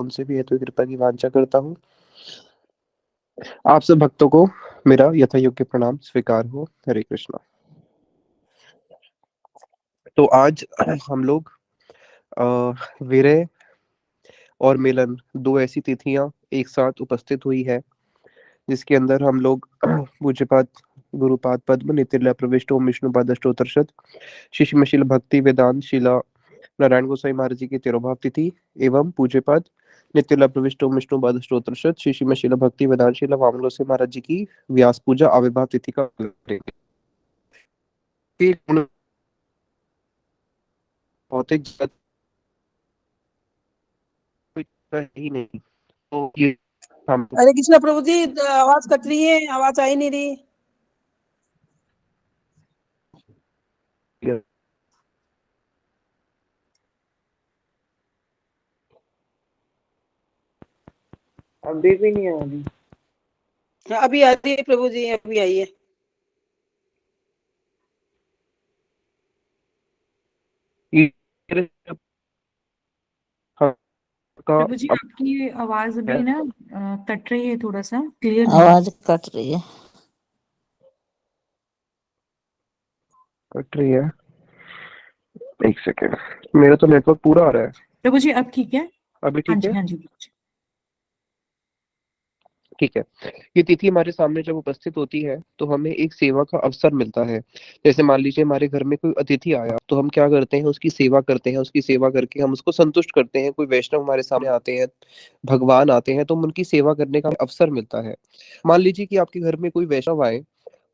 उनसे भी हेतु कृपा की वांछा करता हूँ। आप सब भक्तों को मेरा यथा योग्य प्रणाम स्वीकार हो। हरे कृष्णा। तो आज हम लोग विरह और मिलन दो ऐसी तिथियां एक साथ उपस्थित हुई है, जिसके अंदर हम लोग पूज्यपाद गुरुपाद पद्म नितिल्या प्रविष्ट ओम विष्णुपाद अष्टोत्तरशत शिशिमशील भक्ति वेदांत शिला नारायण गोसाई महाराज जी की तिरुभाव तिथि एवं पूज्यपाद नित्य प्रविष्ट ओम विष्णुपाद अष्टोत्तरशत शिशिमशील भक्ति वेदांत शिला वामन गोसाई महाराज जी की व्यास पूजा आविर्भाव तिथि का भौतिक जगत ही नहीं, तो ये हम हरे कृष्णा प्रभु जी, आवाज कट रही है, आवाज आ ही नहीं रही। अभी भी नहीं आ रही। अभी आ रही है प्रभु जी, अभी आई है। प्रभु जी आपकी आवाज अभी ना कट रही है, थोड़ा सा क्लियर नहीं। आवाज कट रही है। कट रही है, एक सेकेंड। मेरा तो नेटवर्क पूरा आ रहा है। प्रभु जी अब ठीक है? अभी हाँ ठीक जी, है? हाँ जी प्रभु जी। ठीक है। ये तिथि हमारे सामने जब उपस्थित होती है तो हमें एक सेवा का अवसर मिलता है। जैसे मान लीजिए हमारे घर में कोई अतिथि आया तो हम क्या करते हैं, उसकी सेवा करते हैं। उसकी सेवा करके हम उसको संतुष्ट करते हैं। कोई वैष्णव हमारे सामने आते हैं, भगवान आते हैं, तो हम उनकी सेवा करने का अवसर मिलता है। मान लीजिए कि आपके घर में कोई वैष्णव आए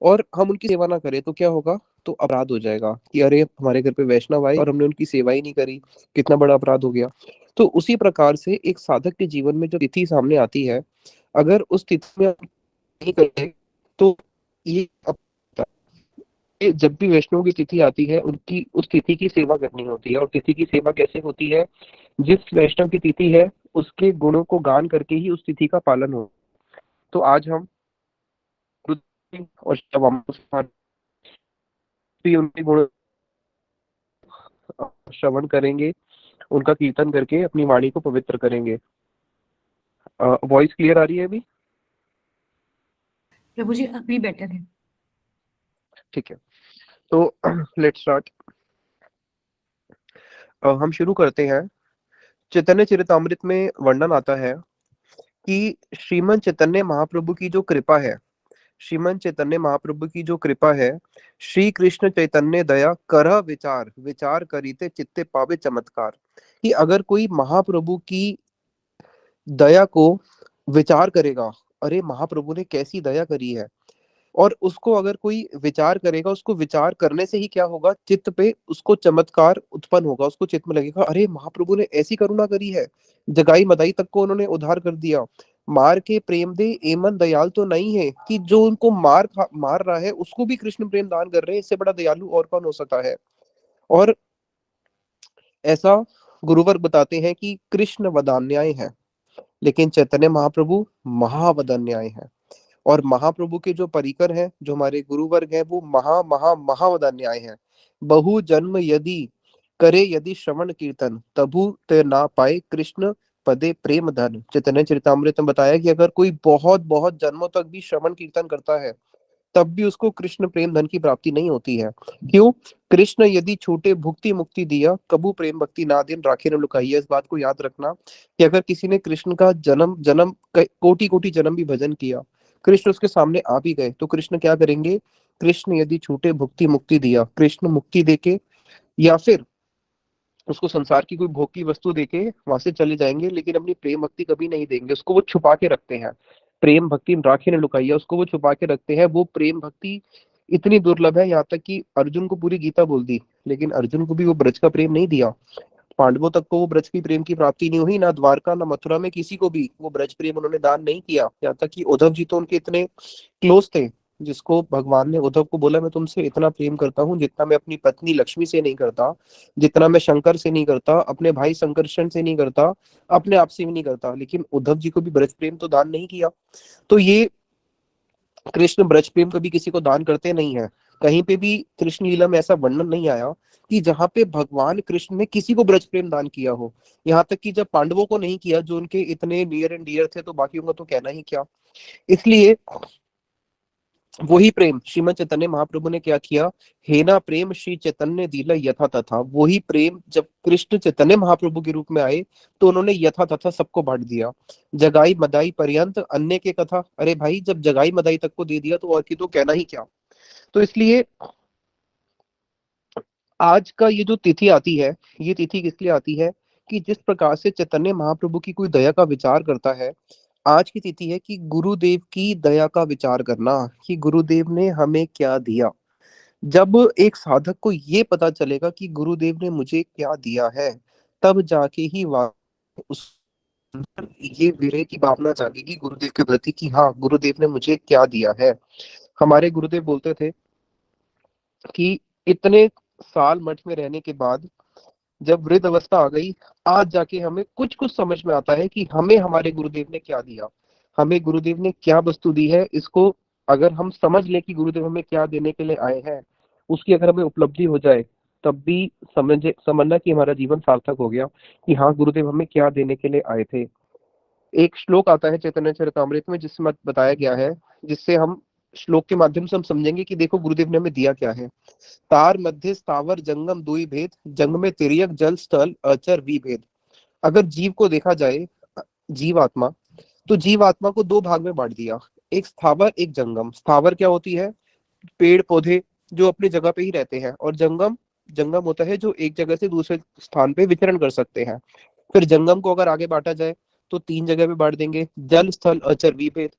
और हम उनकी सेवा ना करें तो क्या होगा? तो अपराध हो जाएगा कि अरे हमारे घर पे वैष्णव आए और हमने उनकी सेवा ही नहीं करी, कितना बड़ा अपराध हो गया। तो उसी प्रकार से एक साधक के जीवन में जो तिथि सामने आती है, अगर उस तिथि में आप नहीं करते तो ये जब भी वैष्णव की तिथि आती है उनकी उस तिथि की सेवा करनी होती है। और तिथि की सेवा कैसे होती है? जिस वैष्णव की तिथि है उसके गुणों को गान करके ही उस तिथि का पालन हो। तो आज हम और उनके गुण श्रवण करेंगे, उनका कीर्तन करके अपनी वाणी को पवित्र करेंगे। वॉइस क्लियर आ रही है अभी? प्रभु जी अभी बेटर है। ठीक है, तो लेट्स स्टार्ट। हम शुरू करते हैं। चैतन्य चरितामृत में वर्णन आता है कि श्रीमन चैतन्य महाप्रभु की जो कृपा है, श्रीमन चैतन्य महाप्रभु की जो कृपा है, श्री कृष्ण चैतन्य दया कर विचार विचार करीते चित्ते पावे चमत्कार। कि अगर कोई महाप्रभु की दया को विचार करेगा, अरे महाप्रभु ने कैसी दया करी है, और उसको अगर कोई विचार करेगा, उसको विचार करने से ही क्या होगा? चित्त पे उसको चमत्कार उत्पन्न होगा। उसको चित्त में लगेगा अरे महाप्रभु ने ऐसी करुणा करी है, जगाई मदाई तक को उन्होंने उद्धार कर दिया। मार के प्रेम दे एमन दयाल तो नहीं है कि जो उनको मार रहा है उसको भी कृष्ण प्रेम दान कर रहे हैं। इससे बड़ा दयालु और कौन हो सकता है? और ऐसा गुरुवर बताते हैं कि कृष्ण वदान्याय है, लेकिन चैतन्य महाप्रभु महावदन्याय है। और महाप्रभु के जो परिकर हैं, जो हमारे गुरु वर्ग हैं, वो महा महा महावदान्याय है। बहु जन्म यदि करे यदि श्रवण कीर्तन तबु ते ना पाए कृष्ण पदे प्रेम धन। चैतन्य चरितामृत में बताया कि अगर कोई बहुत बहुत जन्मों तक भी श्रवण कीर्तन करता है तब भी उसको कृष्ण प्रेम धन की प्राप्ति नहीं होती है। क्यों? कृष्ण यदि छूटे भुक्ति मुक्ति दिया कबू प्रेम भक्ति ना दिन राखे न लुकाइया। इस बात को याद रखना कि अगर किसी ने कृष्ण का जन्म जन्म कोटि कोटि जन्म भी भजन किया, कृष्ण उसके सामने आ भी गए तो कृष्ण क्या करेंगे? कृष्ण यदि छूटे भुक्ति मुक्ति दिया, कृष्ण मुक्ति देके या फिर उसको संसार की कोई भोग की वस्तु देके वहां से चले जाएंगे, लेकिन अपनी प्रेम भक्ति कभी नहीं देंगे। उसको वो छुपा के रखते हैं। प्रेम भक्ति राखी ने लुकाइया, उसको वो छुपा के रखते हैं। वो प्रेम भक्ति इतनी दुर्लभ है, यहाँ तक कि अर्जुन को पूरी गीता बोल दी, लेकिन अर्जुन को भी वो ब्रज का प्रेम नहीं दिया। पांडवों तक को वो ब्रज की प्रेम की प्राप्ति नहीं हुई, ना द्वारका ना मथुरा में किसी को भी वो ब्रज प्रेम उन्होंने दान नहीं किया। यहाँ तक कि उद्धव जी तो उनके इतने क्लोज थे, जिसको भगवान ने उद्धव को बोला मैं तुमसे इतना प्रेम करता हूँ जितना मैं अपनी पत्नी लक्ष्मी से नहीं करता, जितना मैं शंकर से नहीं करता, अपने भाई संकर्षण से नहीं करता, अपने आप से भी नहीं करता। लेकिन उद्धव जी को भी ब्रज प्रेम तो दान नहीं किया। तो ये कृष्ण ब्रज प्रेम कभी किसी को दान करते नहीं है। कहीं पे भी कृष्ण लीला में ऐसा वर्णन नहीं आया कि जहाँ पे भगवान कृष्ण ने किसी को ब्रज प्रेम दान किया हो। यहाँ तक कि जब पांडवों को नहीं किया, जो उनके इतने नियर एंड डियर थे, तो बाकियों का तो कहना ही क्या। इसलिए वही प्रेम श्रीमद चैतन्य महाप्रभु ने क्या किया, हे ना प्रेम श्री चैतन्य दिला यथा तथा। वही प्रेम जब कृष्ण चैतन्य महाप्रभु के रूप में आए तो उन्होंने यथा तथा सबको बांट दिया। जगाई मदाई पर्यंत अन्य के कथा। अरे भाई, जब जगाई मदाई तक को दे दिया तो और की तो कहना ही क्या। तो इसलिए आज का ये जो तिथि आती है, ये तिथि किस लिए आती है कि जिस प्रकार से चैतन्य महाप्रभु की कोई दया का विचार करता है, आज की तिथि है कि गुरुदेव की दया का विचार करना, कि गुरुदेव ने हमें क्या दिया। जब एक साधक को ये पता चलेगा कि गुरुदेव ने मुझे क्या दिया है, तब जाके ही उस अंदर ये विरह की भावना जागेगी गुरुदेव के प्रति कि हाँ, गुरुदेव ने मुझे क्या दिया है। हमारे गुरुदेव बोलते थे कि इतने साल मठ में रहने के बाद जब वृद्ध अवस्था आ गई, आज जाके हमें कुछ कुछ समझ में आता है कि हमें हमारे गुरुदेव ने क्या दिया, हमें गुरुदेव ने क्या वस्तु दी है। इसको अगर हम समझ लें कि गुरुदेव हमें क्या देने के लिए आए हैं, उसकी अगर हमें उपलब्धि हो जाए, तब भी समझना कि हमारा जीवन सार्थक हो गया, कि हाँ, गुरुदेव हमें क्या देने के लिए आए थे। एक श्लोक आता है चैतन्य चरितामृत में जिसमें बताया गया है, जिससे हम श्लोक के माध्यम से हम समझेंगे कि देखो गुरुदेव ने हमें दिया क्या है। तार मध्य स्थावर जंगम दुई भेद, जंग में तिर्यक जल स्थल अचर विभेद। अगर जीव को देखा जाए, जीवात्मा, तो जीवात्मा को दो भाग में बांट दिया, एक स्थावर एक जंगम। स्थावर क्या होती है, पेड़ पौधे जो अपनी जगह पे ही रहते हैं, और जंगम, जंगम होता है जो एक जगह से दूसरे स्थान पे विचरण कर सकते हैं। फिर जंगम को अगर आगे बांटा जाए तो तीन जगह पे बांट देंगे, जल स्थल अचर विभेद।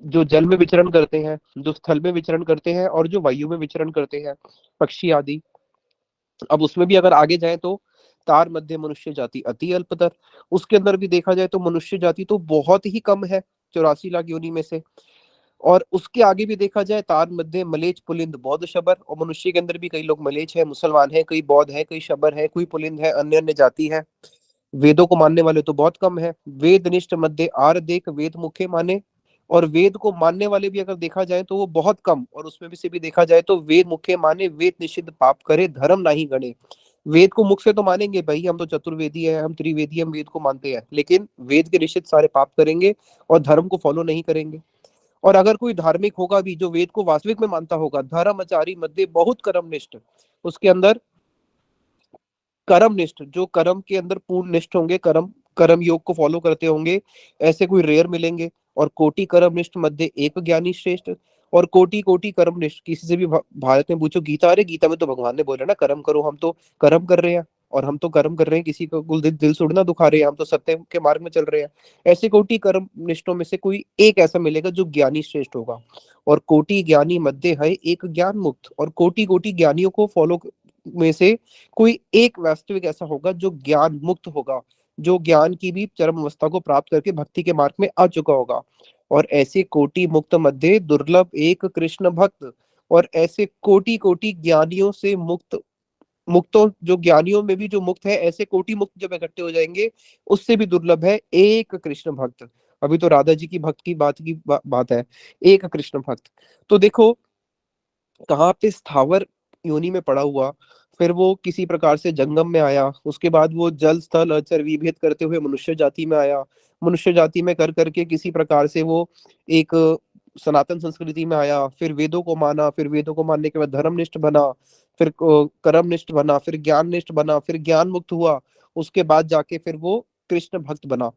जो जल में विचरण करते हैं, जो स्थल में विचरण करते हैं, और जो वायु में विचरण करते हैं, पक्षी आदि। अब उसमें भी अगर आगे जाए तो तार मध्य मनुष्य जाति अति अल्पतर। उसके अंदर भी देखा जाए तो मनुष्य जाति तो बहुत ही कम है, 84 लाख योनि में से। और उसके आगे भी देखा जाए, तार मध्य मलेच पुलिंद बौद्ध शबर। और मनुष्य के अंदर भी कई लोग मलेच है, मुसलमान है, कई बौद्ध है, कई शबर है, कोई पुलिंद है, अन्य अन्य जाति है। वेदों को मानने वाले तो बहुत कम है। वेद निष्ठ मध्य आर देख वेद मुखे माने। और वेद को मानने वाले भी अगर देखा जाए तो वो बहुत कम, और उसमें भी से भी देखा जाए तो वेद मुखे माने वेद निषिद्ध पाप करे धर्म नहीं गणे। वेद को मुख से तो मानेंगे भाई, हम तो चतुर्वेदी है, हम त्रिवेदी, हम वेद को मानते हैं, लेकिन वेद के निषिद्ध सारे पाप करेंगे और धर्म को फॉलो नहीं करेंगे। और अगर कोई धार्मिक होगा भी जो वेद को वास्तविक में मानता होगा, धर्मचारी मध्य बहुत कर्मनिष्ठ, उसके अंदर कर्मनिष्ठ, जो कर्म के अंदर पूर्ण निष्ठ होंगे, कर्म कर्म योग को फॉलो करते होंगे, ऐसे कोई रेयर मिलेंगे। और कोटि कर्मनिष्ठ मध्य एक ज्ञानी श्रेष्ठ। और कोटि कोटि कर्मनिष्ठ, किसी से भी भारत में पूछो गीता, अरे गीता में तो भगवान ने बोला ना कर्म करो, हम तो कर्म कर रहे हैं, और हम तो कर्म कर रहे हैं, किसी को दिल सुड़ना दुखा रहे हैं, हम तो सत्य के मार्ग में चल रहे हैं। ऐसे कोटि कर्म निष्ठों में से कोई एक ऐसा मिलेगा जो ज्ञानी श्रेष्ठ होगा। और कोटि ज्ञानी मध्य है एक ज्ञान मुक्त। और कोटि कोटि ज्ञानियों को फॉलो में से कोई एक वास्तविक ऐसा होगा जो ज्ञान मुक्त होगा, जो ज्ञान की भी चरम अवस्था को प्राप्त करके भक्ति के मार्ग में आ चुका होगा। और ऐसे कोटि मुक्त मध्य दुर्लभ एक कृष्ण भक्त। और ऐसे कोटि कोटि ज्ञानियों से मुक्त, मुक्तों जो ज्ञानियों में भी जो मुक्त है, ऐसे कोटि मुक्त जब इकट्ठे हो जाएंगे, उससे भी दुर्लभ है एक कृष्ण भक्त। अभी तो राधा जी की भक्त की बात है, एक कृष्ण भक्त। तो देखो कहाँ पे स्थावर योनि में पड़ा हुआ, फिर वो किसी प्रकार से जंगम में आया, उसके बाद वो जल स्थल अचर विभेद करते हुए मनुष्य जाति में आया, मनुष्य जाति में कर करके किसी प्रकार से वो एक सनातन संस्कृति में आया, फिर वेदों को माना, फिर वेदों को मानने के बाद धर्मनिष्ठ बना, फिर कर्मनिष्ठ बना, फिर ज्ञाननिष्ठ बना, फिर ज्ञान मुक्त हुआ, उसके बाद जाके फिर वो कृष्ण भक्त बना।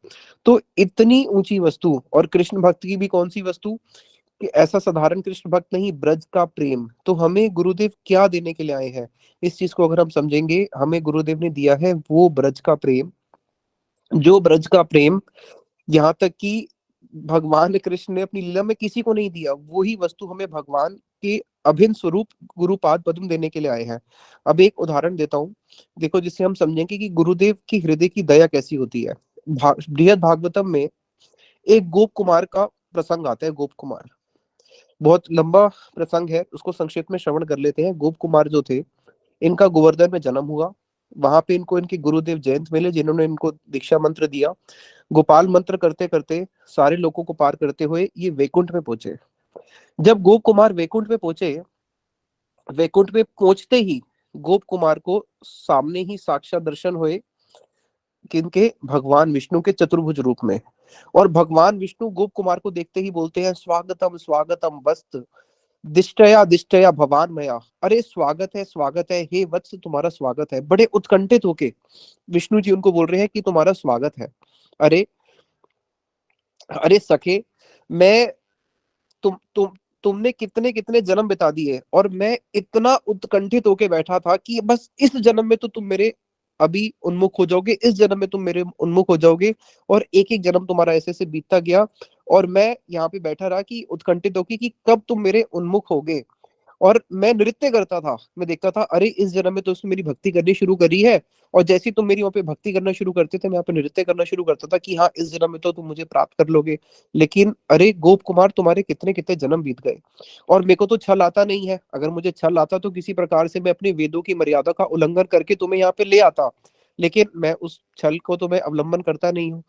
तो इतनी ऊंची वस्तु, और कृष्ण भक्त की भी कौन सी वस्तु, कि ऐसा साधारण कृष्ण भक्त नहीं, ब्रज का प्रेम। तो हमें गुरुदेव क्या देने के लिए आए हैं, इस चीज को अगर हम समझेंगे, हमें गुरुदेव ने दिया है वो ब्रज का प्रेम। जो ब्रज का प्रेम यहाँ तक कि भगवान कृष्ण ने अपनी लीला में किसी को नहीं दिया, वही वस्तु हमें भगवान के अभिन्न स्वरूप गुरुपाद पद्म देने के लिए आए हैं। अब एक उदाहरण देता हूँ, देखो, जिससे हम समझेंगे कि गुरुदेव की हृदय की दया कैसी होती है। बृहद भागवतम में एक गोप कुमार का प्रसंग आता है। गोप कुमार बहुत लंबा प्रसंग है, उसको संक्षिप्त में श्रवण कर लेते हैं। गोप कुमार जो थे, इनका गोवर्धन में जन्म हुआ। वहां पे इनको इनके गुरुदेव जयंत मिले, जिन्होंने इनको दीक्षा मंत्र दिया। गोपाल मंत्र करते करते सारे लोगों को पार करते हुए ये वैकुंठ में पहुंचे। जब गोप कुमार वैकुंठ में पहुंचे वैकुंठ में पहुंचते ही गोप कुमार को सामने ही साक्षात दर्शन हुए, किनके? भगवान विष्णु के चतुर्भुज रूप में। और भगवान विष्णु गोप कुमार को देखते ही बोलते हैं, स्वागतम स्वागतम वत्स, दिष्टया दिष्टया भवान मया। अरे स्वागत है हे वत्स, तुम्हारा स्वागत है। बड़े उत्कंठित होके विष्णु जी उनको बोल रहे हैं कि तुम्हारा स्वागत है। अरे अरे सखे, मैं तुमने कितने कितने जन्म बिता दिए, और मैं इतना उत्कंठित होके बैठा था कि बस इस जन्म में तो तुम मेरे अभी उन्मुख हो जाओगे, इस जन्म में तुम मेरे उन्मुख हो जाओगे। और एक एक जन्म तुम्हारा ऐसे ऐसे बीतता गया, और मैं यहाँ पे बैठा रहा कि उत्कंठित होके कि कब तुम मेरे उन्मुख होगे। और मैं नृत्य करता था, मैं देखता था अरे इस जन्म में तो उसने मेरी भक्ति करनी शुरू करी है, और जैसे ही तुम मेरी वहां पे भक्ति करना शुरू करते थे, मैं यहाँ पे नृत्य करना शुरू करता था कि हाँ इस जन्म में तो तुम मुझे प्राप्त कर लोगे। लेकिन अरे गोप कुमार, तुम्हारे कितने कितने जन्म बीत गए, और मेरे को तो छल आता नहीं है। अगर मुझे छल आता तो किसी प्रकार से मैं अपने वेदों की मर्यादा का उल्लंघन करके तुम्हें यहाँ पे ले आता, लेकिन मैं उस छल को तो मैं अवलंबन करता नहीं हूँ।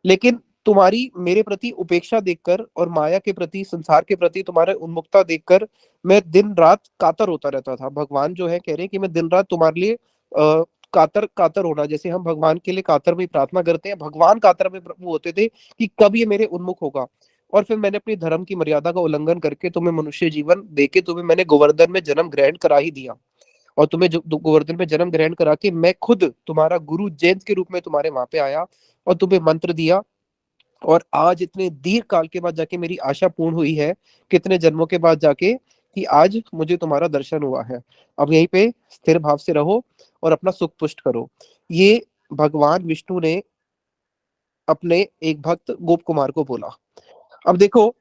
लेकिन तुम्हारी मेरे प्रति उपेक्षा देखकर और माया के प्रति, संसार के प्रति तुम्हारे उन्मुखता देखकर मैं दिन रात कातर होता रहता था। भगवान जो है कह रहे हैं कि मैं दिन रात तुम्हारे लिए कातर कातर होना, जैसे हम भगवान के लिए कातर में प्रार्थना करते हैं, भगवान कातर में वो होते थे कि कब ये मेरे उन्मुख होगा। और फिर मैंने अपनी धर्म की मर्यादा का उल्लंघन करके तुम्हें मनुष्य जीवन देके तुम्हें मैंने गोवर्धन में जन्म ग्रहण करा ही दिया। और तुम्हें जो गोवर्धन में जन्म ग्रहण करा के मैं खुद तुम्हारा गुरु जैन के रूप में तुम्हारे वहां पे आया और तुम्हें मंत्र दिया। और आज इतने दीर्घ काल के बाद जाके मेरी आशा पूर्ण हुई है, कितने जन्मों के बाद जाके, कि आज मुझे तुम्हारा दर्शन हुआ है। अब यहीं पे स्थिर भाव से रहो और अपना सुख पुष्ट करो। ये भगवान विष्णु ने अपने एक भक्त गोप कुमार को बोला। अब देखो,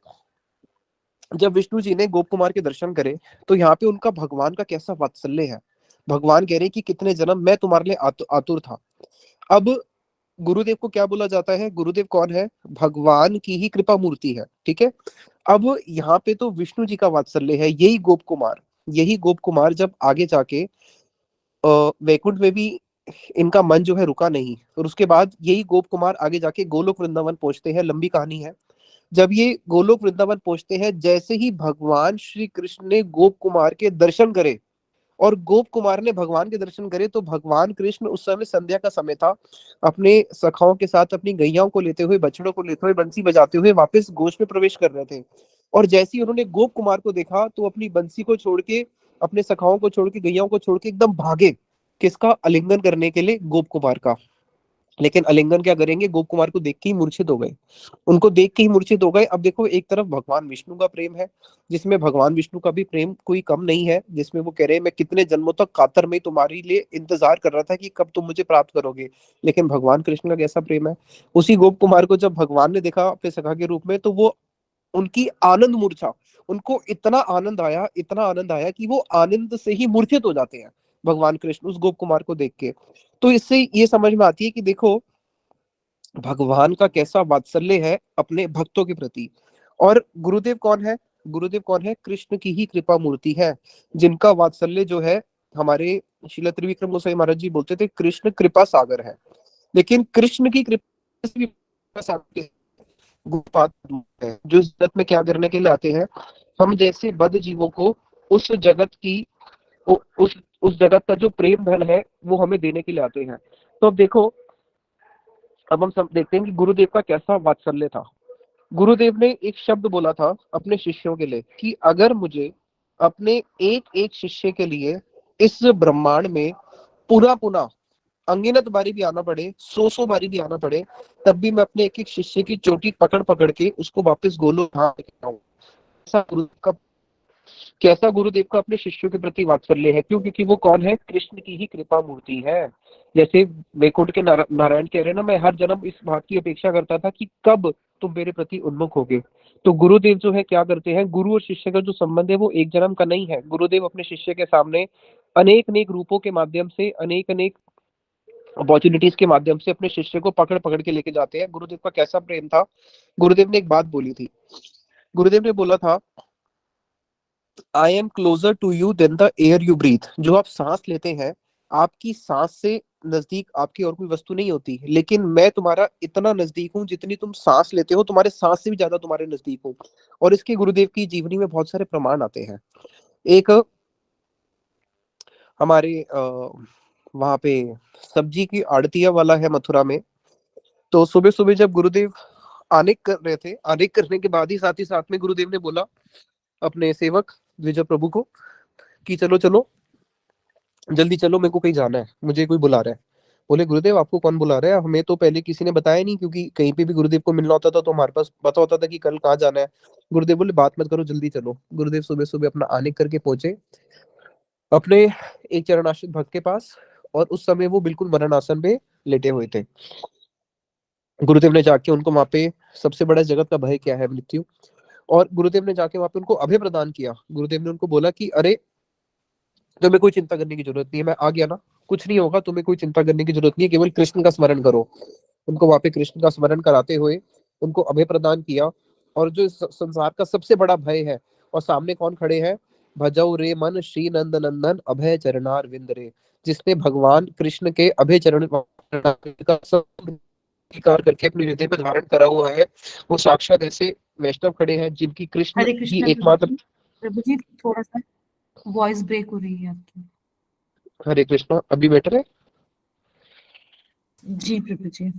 जब विष्णु जी ने गोप कुमार के दर्शन करे तो यहाँ पे उनका भगवान का कैसा वात्सल्य है। भगवान कह रहे हैं कि कितने जन्म मैं तुम्हारे लिए आतुर था। अब गुरुदेव को क्या बोला जाता है? गुरुदेव कौन है? भगवान की ही कृपा मूर्ति है, ठीक है। अब यहाँ पे तो विष्णु जी का वात्सल्य है, यही गोप कुमार, यही गोप कुमार जब आगे जाके वैकुंठ में भी इनका मन जो है रुका नहीं, और उसके बाद यही गोप कुमार आगे जाके गोलोक वृंदावन पहुंचते हैं। लंबी कहानी है। जब ये गोलोक वृंदावन पहुंचते हैं, जैसे ही भगवान श्री कृष्ण ने गोप कुमार के दर्शन करे, और गोप कुमार ने भगवान के दर्शन करे, तो भगवान कृष्ण उस समय संध्या का समय था, अपने सखाओं के साथ अपनी गैयाओं को लेते हुए, बछड़ों को लेते हुए, बंसी बजाते हुए वापस गोश में प्रवेश कर रहे थे। और जैसे ही उन्होंने गोप कुमार को देखा तो अपनी बंसी को छोड़ के, अपने सखाओं को छोड़ के, गैयाओं को छोड़ के एकदम भागे, किसका? आलिंगन करने के लिए, गोप कुमार का। लेकिन आलिंगन क्या करेंगे? गोप कुमार को देख के ही मूर्छित हो गए, उनको देख के ही मूर्छित हो गए। अब देखो, एक तरफ भगवान विष्णु का प्रेम है, जिसमें भगवान विष्णु का भी प्रेम कोई कम नहीं है, जिसमें वो कह रहे हैं मैं कितने जन्मों तक कातर में तुम्हारे लिए इंतजार कर रहा था कि कब तुम मुझे प्राप्त करोगे। लेकिन भगवान कृष्ण का कैसा प्रेम है। उसी गोप कुमार को जब भगवान ने देखा अपने सखा के रूप में, तो वो उनकी आनंद मूर्छा, उनको इतना आनंद आया, इतना आनंद आया कि वो आनंद से ही मूर्छित हो जाते हैं भगवान कृष्ण उस गोप कुमार को देख के। तो इससे ये समझ में आती है कि देखो, भगवान का कैसा वात्सल्य है अपने भक्तों के प्रति। और गुरुदेव कौन है? गुरुदेव कौन है? कृष्ण की ही कृपा मूर्ति है, जिनका वात्सल्य जो है, हमारे श्रील त्रिविक्रम गोसाई महाराज जी बोलते थे कृष्ण कृपा सागर है। लेकिन कृष्ण की कृपा से भी कृपा सागर है, जो इस जगत में क्या करने के लिए आते हैं? हम जैसे बद्ध जीवों को उस जगत की, उस जगत का जो प्रेम धन है वो हमें देने के लिए आते हैं। तो अब देखो, अब हम सब देखते हैं कि गुरुदेव का कैसा वात्सल्य था। गुरुदेव ने एक शब्द बोला था अपने शिष्यों के लिए कि अगर मुझे अपने एक एक शिष्य के लिए इस ब्रह्मांड में पूरा पुनः अनगिनत बारी भी आना पड़े, सौ बारी भी आना पड़े, तब भी मैं अपने एक एक शिष्य की चोटी पकड़ पकड़ के उसको वापस गोलोक धाम लेके आऊं। ऐसा गुरु का, कैसा गुरुदेव का अपने शिष्यों के प्रति वात्सल्य है। क्यों? क्योंकि वो कौन है? कृष्ण की ही कृपा मूर्ति है। जैसे वैकुंठ के नारायण कह रहे हैं ना, मैं हर जन्म इस बात की अपेक्षा करता था कि कब तुम मेरे प्रति उन्मुख होगे। तो गुरुदेव जो है क्या करते हैं? गुरु और शिष्य का जो संबंध है वो एक जन्म का नहीं है। गुरुदेव अपने शिष्य के सामने अनेक अनेक रूपों के माध्यम से, अनेक अनेक अपॉर्चुनिटीज के माध्यम से अपने शिष्य को पकड़ पकड़ के लेके जाते हैं। गुरुदेव का कैसा प्रेम था। गुरुदेव ने एक बात बोली थी। गुरुदेव ने बोला था, I am closer to you than the air you breathe. जो आप सांस लेते हैं, आपकी सांस से नजदीक आपकी और कोई वस्तु नहीं होती, लेकिन मैं तुम्हारा इतना नजदीक हूँ, जितनी तुम सांस लेते हो तुम्हारे सांस से भी ज्यादा तुम्हारे नजदीक हूँ। और इसके गुरुदेव की जीवनी में बहुत सारे प्रमाण आते हैं। एक हमारे वहाँ पे सब्जी की आड़तिया वाला है मथुरा में। तो सुबह सुबह जब गुरुदेव आने कर रहे थे, आने करने के बाद ही साथ में गुरुदेव ने बोला अपने सेवक विजय प्रभु को कि चलो चलो जल्दी चलो, मेरे को कहीं जाना है, मुझे कोई बुला रहा है। बोले गुरुदेव आपको कौन बुला रहा है? हमें तो पहले किसी ने बताया नहीं, क्योंकि कहीं पे भी गुरुदेव को मिलना होता था तो हमारे पास पता होता था कि कल कहाँ जाना है। गुरुदेव बोले बात मत करो, जल्दी चलो। गुरुदेव सुबह सुबह अपना आने करके पहुंचे अपने एक चरणाश्रित भक्त के पास, और उस समय वो बिल्कुल मरण आसन पे लेटे हुए थे। गुरुदेव ने जाके उनको वहां पे, सबसे बड़ा जगत का भय क्या है? मृत्यु। और गुरुदेव ने जाके वहां पे उनको अभय प्रदान किया। गुरुदेव ने उनको बोला कि अरे तुम्हें कोई चिंता करने की जरूरत नहीं है, मैं आ गया ना, कुछ नहीं होगा, तुम्हें कोई चिंता करने की जरूरत नहीं है, केवल कृष्ण का स्मरण करो। उनको वहां पे कृष्ण का स्मरण कराते हुए उनको अभय प्रदान किया। और जो संसार का सबसे बड़ा भय है, और सामने कौन खड़े हैं? भजौ रे मन श्री नंद नंदन अभय चरणार विंद रे। जिसने भगवान कृष्ण के अभय चरण का स्वीकार करके अपने हृदय में धारण करा हुआ है, वो साक्षात ऐसे वैष्णव खड़े हैं जिनकी कृष्ण हरे ही कृष्णा एकमात्र। प्रभु जी थोड़ा सा वॉइस ब्रेक हो रही है आपकी। हरे कृष्णा, अभी बेटर है? जी प्रभु जी।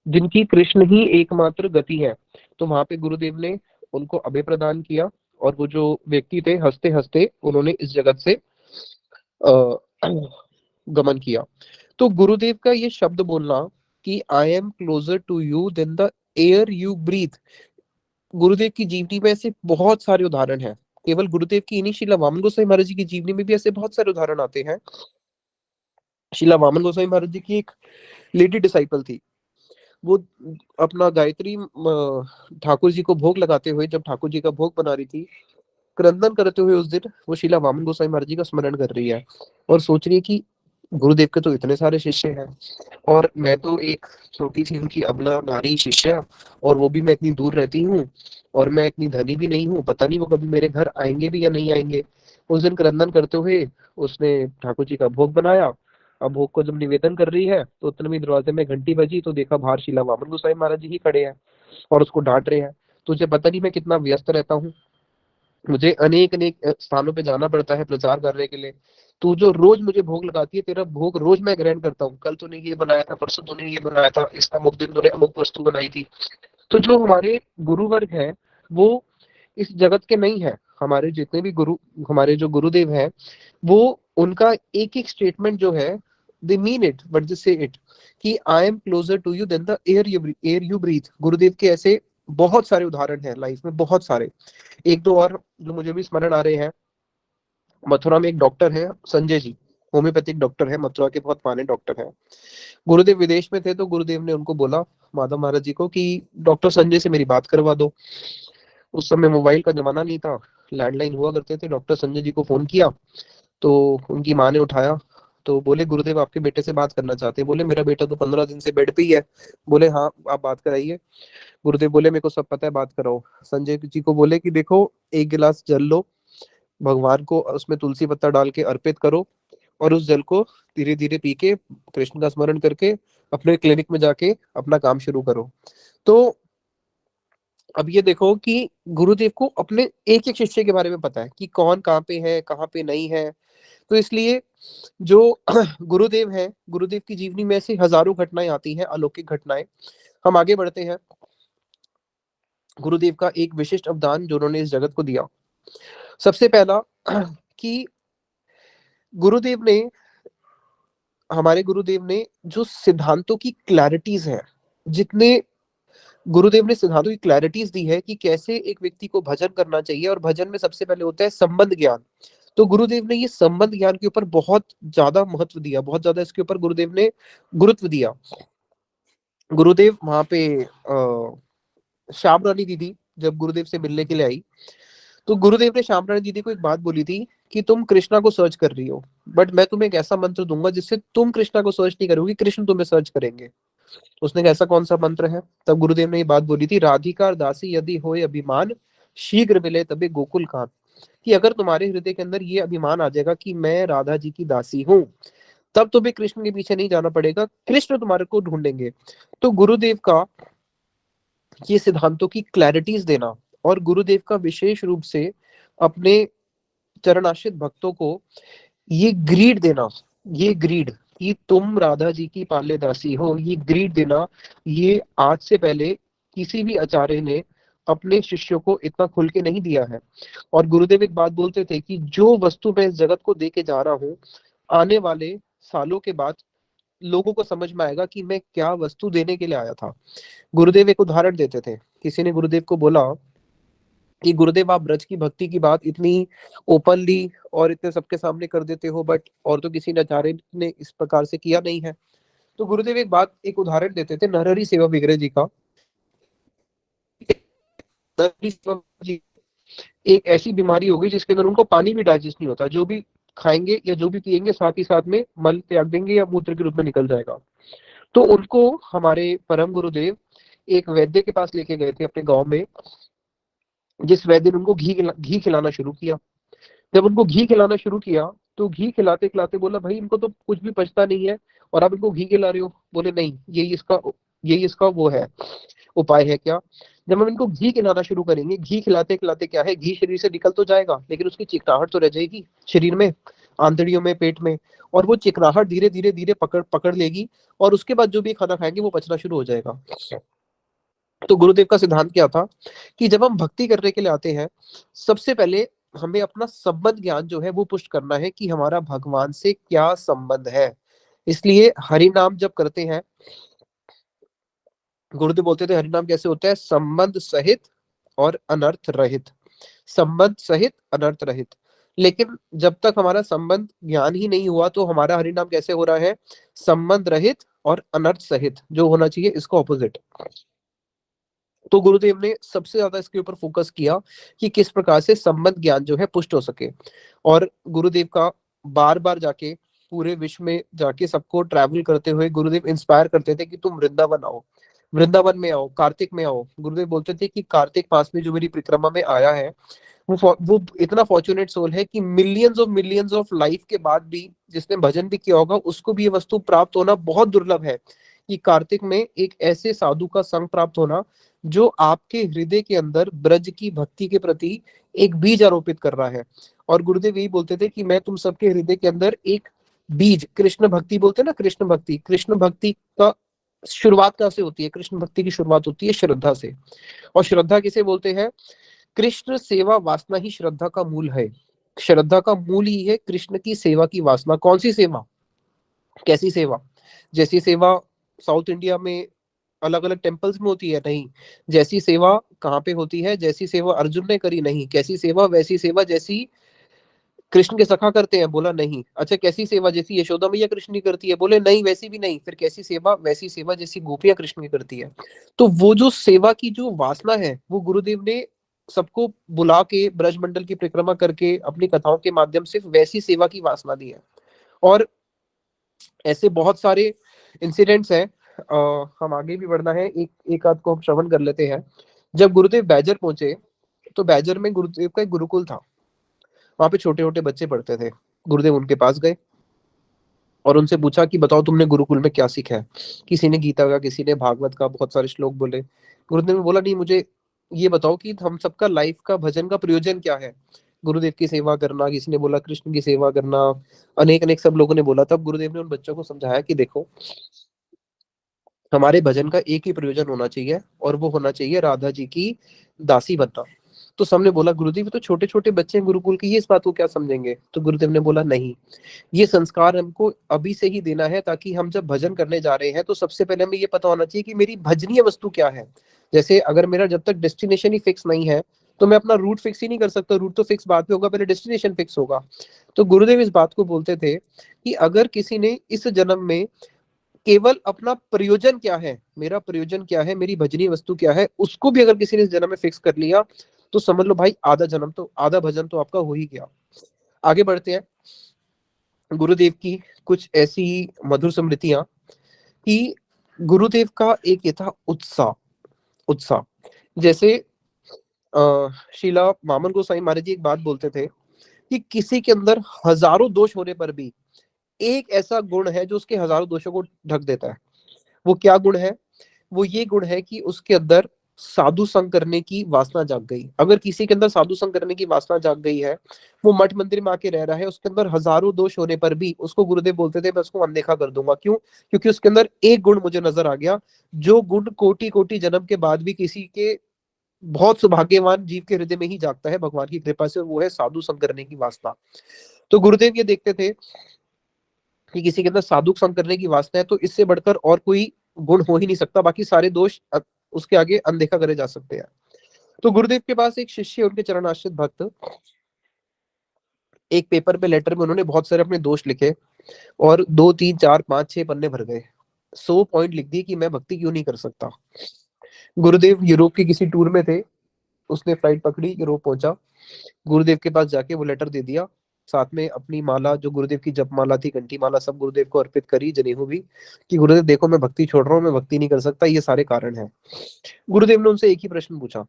जिनकी कृष्ण ही एकमात्र गति है। तो वहां पे गुरुदेव ने उनको अभय प्रदान किया, और वो जो व्यक्ति थे हंसते हंसते उन्होंने इस जगत से गमन किया। तो गुरुदेव का ये शब्द बोलना कि I am closer to you than the air you breathe, गुरुदेव की जीवनी में ऐसे बहुत सारे उदाहरण हैं। केवल गुरुदेव की नहीं, शीला वामन गोसाई महाराज जी की जीवनी में भी ऐसे बहुत सारे उदाहरण आते हैं। शीला वामन गोसाई महाराज जी की एक लेडी डिसाइपल थी। वो अपना गायत्री ठाकुर जी को भोग लगाते हुए, जब ठाकुर जी का भोग बना रही थी, क्रंदन करते हुए उस दिन वो शीला वामन गोसाई महाराज जी का स्मरण कर रही है, और सोच रही है कि गुरुदेव के तो इतने सारे शिष्य हैं, और मैं तो एक छोटी सी उनकी अबला नारी शिष्या, और वो भी मैं इतनी दूर रहती हूँ, और मैं इतनी धनी भी नहीं हूँ, पता नहीं वो कभी मेरे घर आएंगे भी या नहीं आएंगे। उस दिन क्रंदन करते हुए उसने ठाकुर जी का भोग बनाया। अब भोग को जब निवेदन कर रही है तो उतने में दरवाजे में घंटी बजी, तो देखा बाहर शीला वामन गोसाई महाराज जी ही खड़े हैं और उसको डांट रहे हैं। तुझे पता नहीं मैं कितना व्यस्त रहता हूँ, मुझे अनेक अनेक स्थानों पे जाना पड़ता है प्रचार करने के लिए। तू जो रोज मुझे भोग लगाती है, तेरा भोग रोज मैं ग्रहण करता हूँ। कल तूने ये बनाया था, परसों तूने ये बनाया था, इस अमुक दिन तूने अमुक वस्तु बनाई थी। तो जो हमारे गुरु वर्ग है वो इस जगत के नहीं है। हमारे जितने भी गुरु, हमारे जो गुरुदेव हैं, वो उनका एक एक स्टेटमेंट जो है, they mean it but just say it, कि I am closer to you than the air you breathe. Gurudev के ऐसे बहुत सारे उदाहरण हैं लाइफ में, बहुत सारे। एक दो और जो मुझे भी स्मरण आ रहे हैं, मथुरा में एक डॉक्टर है संजय जी, होम्योपैथिक डॉक्टर है, मथुरा के बहुत माने डॉक्टर हैं। गुरुदेव विदेश में थे तो गुरुदेव ने उनको बोला, माधव महाराज जी को, कि डॉक्टर संजय से मेरी बात करवा दो। उस समय मोबाइल का जमाना नहीं था, लैंडलाइन हुआ करते थे। डॉक्टर संजय जी को फोन किया तो उनकी माँ ने उठाया, तो बोले गुरुदेव आपके बेटे से बात करना चाहते हैं। बोले मेरा बेटा तो 15 दिन से बेड पे ही है। बोले हाँ आप बात कराइए। गुरुदेव बोले मेरे को सब पता है, बात कराओ। संजय जी को बोले कि देखो एक गिलास जल लो, भगवान को उसमें तुलसी पत्ता डाल के अर्पित करो, और उस जल को धीरे धीरे पी के कृष्ण का स्मरण करके अपने क्लिनिक में जाके अपना काम शुरू करो। तो अब ये देखो कि गुरुदेव को अपने एक एक शिष्य के बारे में पता है कि कौन कहाँ पे है, कहाँ पे नहीं है। तो इसलिए जो गुरुदेव है, गुरुदेव की जीवनी में ऐसे हजारों घटनाएं आती हैं, अलौकिक घटनाएं। हम आगे बढ़ते हैं। गुरुदेव का एक विशिष्ट अवदान जो उन्होंने इस जगत को दिया, सबसे पहला कि गुरुदेव ने, हमारे गुरुदेव ने जो सिद्धांतों की क्लैरिटीज है, जितने गुरुदेव ने सिद्धांतों की क्लैरिटीज दी है कि कैसे एक व्यक्ति को भजन करना चाहिए, और भजन में सबसे पहले होता है संबंध ज्ञान। तो गुरुदेव ने ये संबंध ज्ञान के ऊपर बहुत ज्यादा महत्व दिया, बहुत ज्यादा इसके ऊपर गुरुदेव ने गुरुत्व दिया। गुरुदेव वहां पे श्याम रानी दीदी जब गुरुदेव से मिलने के लिए आई, तो गुरुदेव ने श्याम रानी दीदी को एक बात बोली थी कि तुम कृष्णा को सर्च कर रही हो, बट मैं तुम्हें एक ऐसा मंत्र दूंगा जिससे तुम कृष्णा को सर्च नहीं करोगी, कृष्ण तुम्हें सर्च करेंगे। उसने कहा ऐसा कौन सा मंत्र है? तब गुरुदेव ने ये बात बोली थी, राधिका दासी यदि होए अभिमान, शीघ्र मिले तबे गोकुल कांत। कि अगर तुम्हारे हृदय के अंदर ये अभिमान आ जाएगा कि मैं राधा जी की दासी हूँ, तब तुम्हें कृष्ण के पीछे नहीं जाना पड़ेगा, कृष्ण तुम्हारे को ढूंढेंगे। तो गुरुदेव का ये सिद्धांतों की क्लैरिटीज देना, और गुरुदेव का विशेष रूप से अपने चरणाश्रित भक्तों को ये ग्रीड देना, ये ग्रीड कि तुम राधा जी की पाल्य दासी हो, ये ग्रीड देना, ये आज से पहले किसी भी आचार्य ने अपने शिष्यों को इतना खुल के नहीं दिया है। और गुरुदेव एक बात बोलते थे कि जो वस्तु मैं इस जगत को दे के जा रहा हूँ, आने वाले सालों के बाद लोगों को समझ में आएगा कि मैं क्या वस्तु देने के लिए आया था। गुरुदेव एक उदाहरण देते थे। किसी ने गुरुदेव को बोला कि गुरुदेव आप ब्रज की भक्ति की बात इतनी ओपनली और इतने सबके सामने कर देते हो, बट और तो किसी आचार्य ने इस प्रकार से किया नहीं है। तो गुरुदेव एक उदाहरण देते थे नरहरि सेवा विग्रह जी का। नरहरि सेवा जी एक ऐसी बीमारी हो गई जिसके अंदर उनको पानी भी डाइजेस्ट नहीं होता, जो भी खाएंगे या जो भी पिएंगे साथ ही साथ में मल त्याग देंगे या मूत्र के रूप में निकल जाएगा। तो उनको हमारे परम गुरुदेव एक वैद्य के पास लेके गए थे अपने गांव में, जिस वैद्य ने उनको घी खिलाना शुरू किया। जब उनको घी खिलाना शुरू किया तो घी खिलाते खिलाते बोला, भाई इनको तो कुछ भी पचता नहीं है और आप इनको घी खिला रहे हो। बोले नहीं, यही इसका वो है, उपाय है क्या। जब हम इनको घी खिलाना शुरू करेंगे, घी खिलाते खिलाते क्या है, घी शरीर से निकल तो जाएगा लेकिन उसकी चिकनाहट तो रह जाएगी शरीर में, आंतड़ियों में, पेट में, और वो चिकनाहट धीरे धीरे धीरे पकड़ पकड़ लेगी और उसके बाद जो भी खाना खाएंगे वो पचना शुरू हो जाएगा। तो गुरुदेव का सिद्धांत क्या था कि जब हम भक्ति करने के लिए आते हैं, सबसे पहले हमें अपना संबंध ज्ञान जो है वो पुष्ट करना है कि हमारा भगवान से क्या संबंध है। इसलिए हरि नाम जब करते हैं, गुरुदेव बोलते थे हरि नाम कैसे होता है, संबंध सहित और अनर्थ रहित, संबंध सहित अनर्थ रहित। लेकिन जब तक हमारा संबंध ज्ञान ही नहीं हुआ तो हमारा हरि नाम कैसे हो रहा है, संबंध रहित और अनर्थ सहित, जो होना चाहिए इसको ऑपोजिट। तो गुरुदेव ने सबसे ज्यादा इसके ऊपर फोकस किया कि किस प्रकार से संबंध ज्ञान जो है पुष्ट हो सके। और गुरुदेव का बार बार जाके पूरे विश्व में जाके सबको ट्रैवल करते हुए गुरुदेव इंस्पायर करते थे कि तुम वृंदावन आओ, वृंदावन में आओ, कार्तिक में आओ। गुरुदेव बोलते थे कि कार्तिक मास में जो मेरी परिक्रमा में आया है वो इतना फॉर्चुनेट सोल है कि मिलियंस ऑफ लाइफ के बाद भी जिसने भजन भी किया होगा उसको भी ये वस्तु प्राप्त होना बहुत दुर्लभ है कि कार्तिक में एक ऐसे साधु का संग प्राप्त होना जो आपके हृदय के अंदर ब्रज की भक्ति के प्रति एक बीज आरोपित कर रहा है। और गुरुदेव यही बोलते थे कि मैं तुम सबके हृदय के अंदर एक बीज, कृष्ण भक्ति बोलते हैं ना, कृष्ण भक्ति का शुरुआत कहाँ से होती है, कृष्ण भक्ति की शुरुआत होती है श्रद्धा से। और श्रद्धा किसे बोलते हैं, कृष्ण सेवा वासना ही श्रद्धा का मूल है। श्रद्धा का मूल ही है कृष्ण की सेवा की वासना। कौन सी सेवा, कैसी सेवा, जैसी सेवा साउथ इंडिया में अलग अलग टेम्पल्स में होती है, नहीं। जैसी सेवा कहाँ पे होती है, जैसी सेवा अर्जुन ने करी, नहीं। कैसी सेवा, वैसी सेवा जैसी कृष्ण के सखा करते हैं, बोला नहीं। अच्छा कैसी सेवा, जैसी यशोदा मैया कृष्ण की करती है, बोले नहीं वैसी भी नहीं। फिर कैसी सेवा, वैसी सेवा जैसी गोपियां कृष्ण की करती है। तो वो जो सेवा की जो वासना है वो गुरुदेव ने सबको बुला के ब्रज मंडल की परिक्रमा करके अपनी कथाओं के माध्यम से वैसी सेवा की वासना दी है। और ऐसे बहुत सारे इंसिडेंट्स हैं। हम आगे भी बढ़ना है, एक आध को हम श्रवण कर लेते हैं। जब गुरुदेव बैजर पहुंचे तो बैजर में गुरुदेव का एक गुरुकुल था, वहां पे छोटे छोटे बच्चे पढ़ते थे। गुरुदेव उनके पास गए और उनसे पूछा कि बताओ तुमने गुरुकुल में क्या सीखा है। किसी ने गीता का, किसी ने भागवत का, बहुत सारे श्लोक बोले। गुरुदेव ने बोला नहीं, मुझे ये बताओ कि हम सबका लाइफ का भजन का प्रयोजन क्या है। गुरुदेव की सेवा करना, किसी ने बोला कृष्ण की सेवा करना, अनेक अनेक सब लोगों ने बोला। तब गुरुदेव ने उन बच्चों को समझाया कि देखो हमारे भजन का एक ही प्रयोजन होना चाहिए और वो होना चाहिए राधा जी की दासी बनना। तो सबने बोला गुरुदेव तो छोटे छोटे बच्चे हैं गुरुकुल के, ये इस बात को क्या समझेंगे। तो गुरुदेव ने बोला नहीं, ये संस्कार हमको अभी से ही देना है ताकि हम जब भजन करने जा रहे हैं तो सबसे पहले हमें ये पता होना चाहिए कि मेरी भजनीय वस्तु क्या है। जैसे अगर मेरा जब तक डेस्टिनेशन ही फिक्स नहीं है तो मैं अपना रूट फिक्स ही नहीं कर सकता। रूट तो फिक्स बाद में होगा, पहले डेस्टिनेशन फिक्स होगा। तो गुरुदेव इस बात को बोलते थे कि अगर किसी ने इस जन्म में केवल अपना प्रयोजन क्या है, मेरा प्रयोजन क्या है, मेरी भजनीय वस्तु क्या है, उसको भी अगर किसी ने इस जन्म में फिक्स कर लिया तो समझ लो भाई आधा जन्म तो, आधा भजन तो आपका हो ही गया। आगे बढ़ते हैं। गुरुदेव की कुछ ऐसी मधुर स्मृतियां कि गुरुदेव का एक ये था उत्साह। उत्साह जैसे शीला मामन गोसाई महाराज जी एक बात बोलते थे कि किसी के अंदर हजारों दोष होने पर भी एक ऐसा गुण है जो उसके हजारों दोषों को ढक देता है। वो क्या गुण है, वो ये गुण है कि उसके अंदर साधु संग करने की वासना जाग गई। अगर किसी के अंदर साधु संग करने की वासना जाग गई है, वो मठ मंदिर में आके रह रहा है, उसके अंदर हजारों दोष होने पर भी उसको गुरुदेव बोलते थे मैं उसको अनदेखा कर दूंगा। क्यों? क्योंकि उसके अंदर एक गुण मुझे नजर आ गया, जो गुण कोटि कोटि जन्म के बाद भी किसी के बहुत सौभाग्यवान जीव के हृदय में ही जागता है भगवान की कृपा से, और वो है साधु संग करने की वासना। तो गुरुदेव ये देखते थे कि किसी के अंदर साधु संग करने की वासना है तो इससे बढ़कर और कोई गुण हो ही नहीं सकता, बाकी सारे दोष उसके आगे अनदेखा करे जा सकते हैं। तो गुरुदेव के पास एक शिष्य, उनके चरणाश्रित भक्त, एक पेपर पे लेटर में उन्होंने बहुत सारे अपने दोष लिखे और 2 3 4 5 6 पन्ने भर गए, 100 पॉइंट लिख दिए कि मैं भक्ति क्यों नहीं कर सकता। गुरुदेव यूरोप के किसी टूर में थे, उसने फ्लाइट पकड़ी, यूरोप पहुंचा, गुरुदेव के पास जाके वो लेटर दे दिया, साथ में अपनी माला, जो गुरुदेव की जप माला थी, घंटी माला, सब गुरुदेव को अर्पित करी, जनेऊ भी, कि गुरुदेव देखो मैं भक्ति छोड़ रहा हूँ, मैं भक्ति नहीं कर सकता, ये सारे कारण हैं। गुरुदेव ने उनसे एक ही प्रश्न पूछा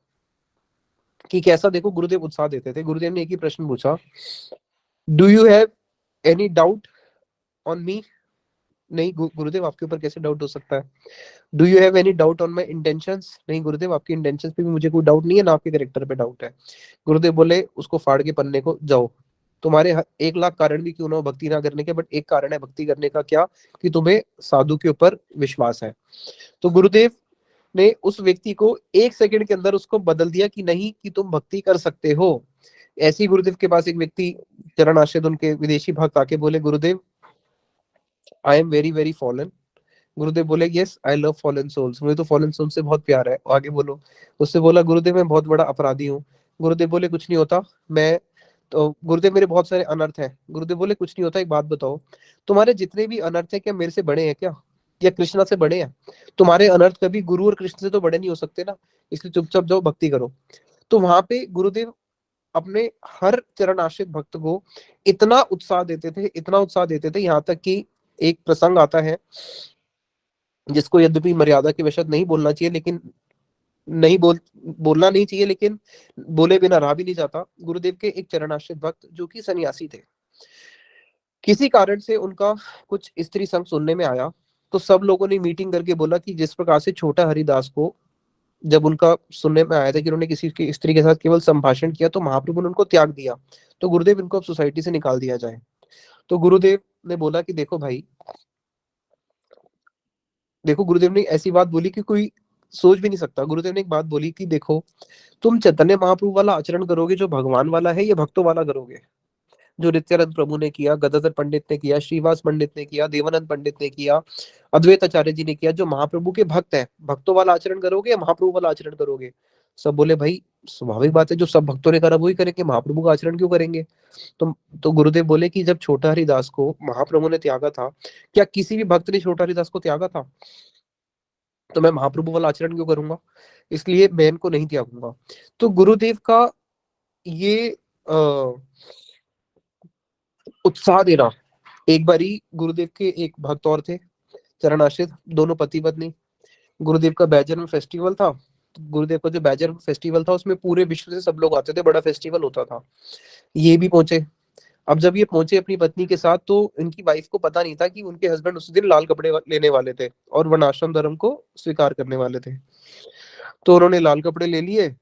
कि कैसा, देखो गुरुदेव उत्साह देते थे। गुरुदेव ने एक ही प्रश्न पूछा, do you have any doubt on me? नहीं गुरुदेव, आपके ऊपर कैसे डाउट हो सकता है। Do you have any doubt on my intentions? नहीं गुरुदेव, आपकी इंटेंशंस पे भी मुझे कोई डाउट नहीं है, ना आपके कैरेक्टर पे डाउट है। गुरुदेव बोले उसको फाड़ के पन्ने को, जाओ, तुम्हारे 1 लाख कारण भी क्यों ना हो भक्ति ना करने के, बट एक कारण है भक्ति करने का, क्या? कि तुम्हें साधु के ऊपर विश्वास है। तो गुरुदेव ने उस व्यक्ति को 1 सेकंड के अंदर उसको बदल दिया कि नहीं, कि तुम भक्ति कर सकते हो। ऐसे ही गुरुदेव के पास एक व्यक्ति, चरण आश्रित उनके विदेशी भक्त, आके बोले गुरुदेव I am very very fallen. गुरुदेव बोले yes I love fallen souls, मुझे तो फॉलन सोल से बहुत प्यार है। आगे बोलो। उससे बोला गुरुदेव मैं बहुत बड़ा अपराधी हूँ। गुरुदेव बोले कुछ नहीं होता, मैं तो गुरुदेव मेरे बहुत सारे अनर्थ हैं। गुरुदेव बोले कुछ नहीं होता, एक बात बताओ, तुम्हारे जितने भी अनर्थ है क्या मेरे से बड़े हैं क्या, या कृष्णा से बड़े हैं? तुम्हारे अनर्थ कभी गुरु और कृष्ण से तो बड़े नहीं हो सकते ना, इसलिए चुपचाप जाओ भक्ति करो। तो वहां पे गुरुदेव अपने हर चरण आश्रित भक्त को इतना उत्साह देते थे, इतना उत्साह देते थे, यहाँ तक कि एक प्रसंग आता है जिसको यद्यपि मर्यादा के वशत नहीं बोलना चाहिए, लेकिन बोलना नहीं चाहिए, लेकिन बोले बिना रहा भी नहीं जाता। गुरुदेव के एक चरणाश्रित भक्त जो कि सन्यासी थे, किसी कारण से उनका कुछ स्त्री संग सुनने में आया, तो सब लोगों ने मीटिंग करके बोला कि जिस प्रकार से छोटा हरिदास को जब उनका सुनने में आया था कि उन्होंने किसी की स्त्री के साथ केवल संभाषण किया, तो महाप्रभु ने उनको त्याग दिया, तो गुरुदेव इनको अब सोसाइटी से निकाल दिया जाए। तो गुरुदेव ने बोला कि देखो भाई, देखो, गुरुदेव ने ऐसी बात बोली कि कोई सोच भी नहीं सकता। गुरुदेव ने एक बात बोली कि देखो, तुम चैतन्य महाप्रभु वाला आचरण करोगे जो भगवान वाला है, ये भक्तों वाला करोगे, जो नित्यानंद प्रभु ने किया, गदाधर पंडित ने किया, श्रीवास पंडित ने किया, देवानंद पंडित ने किया, अद्वैत आचार्य जी ने किया, जो महाप्रभु के भक्त हैं, भक्तों वाला आचरण करोगे या महाप्रभु वाला आचरण करोगे? सब बोले भाई स्वाभाविक बात है, जो सब भक्तों ने करा वही करेंगे, महाप्रभु का आचरण क्यों करेंगे? तो गुरुदेव बोले कि जब छोटा हरिदास को महाप्रभु ने त्यागा था, क्या किसी भी भक्त ने छोटा हरिदास को त्यागा था? तो मैं महाप्रभु वाला आचरण क्यों करूंगा? इसलिए मैं इनको नहीं त्यागूंगा। तो गुरुदेव का ये उत्साह देना, एक बारी गुरुदेव के एक भक्त और थे चरण आश्रित, दोनों पति पत्नी। गुरुदेव का बैजर में फेस्टिवल था, गुरुदेव का जो बैजर फेस्टिवल था उसमें पूरे विश्व से सब लोग आते थे, बड़ा फेस्टिवल होता था। ये भी पहुंचे। अब जब ये पहुंचे अपनी पत्नी के साथ, तो इनकी वाइफ को पता नहीं था कि उनके हस्बैंड उस दिन लाल कपड़े लेने वाले थे और वर्णाश्रम धर्म को स्वीकार करने वाले थे। तो उन्होंने लाल कपड़े ले लिए।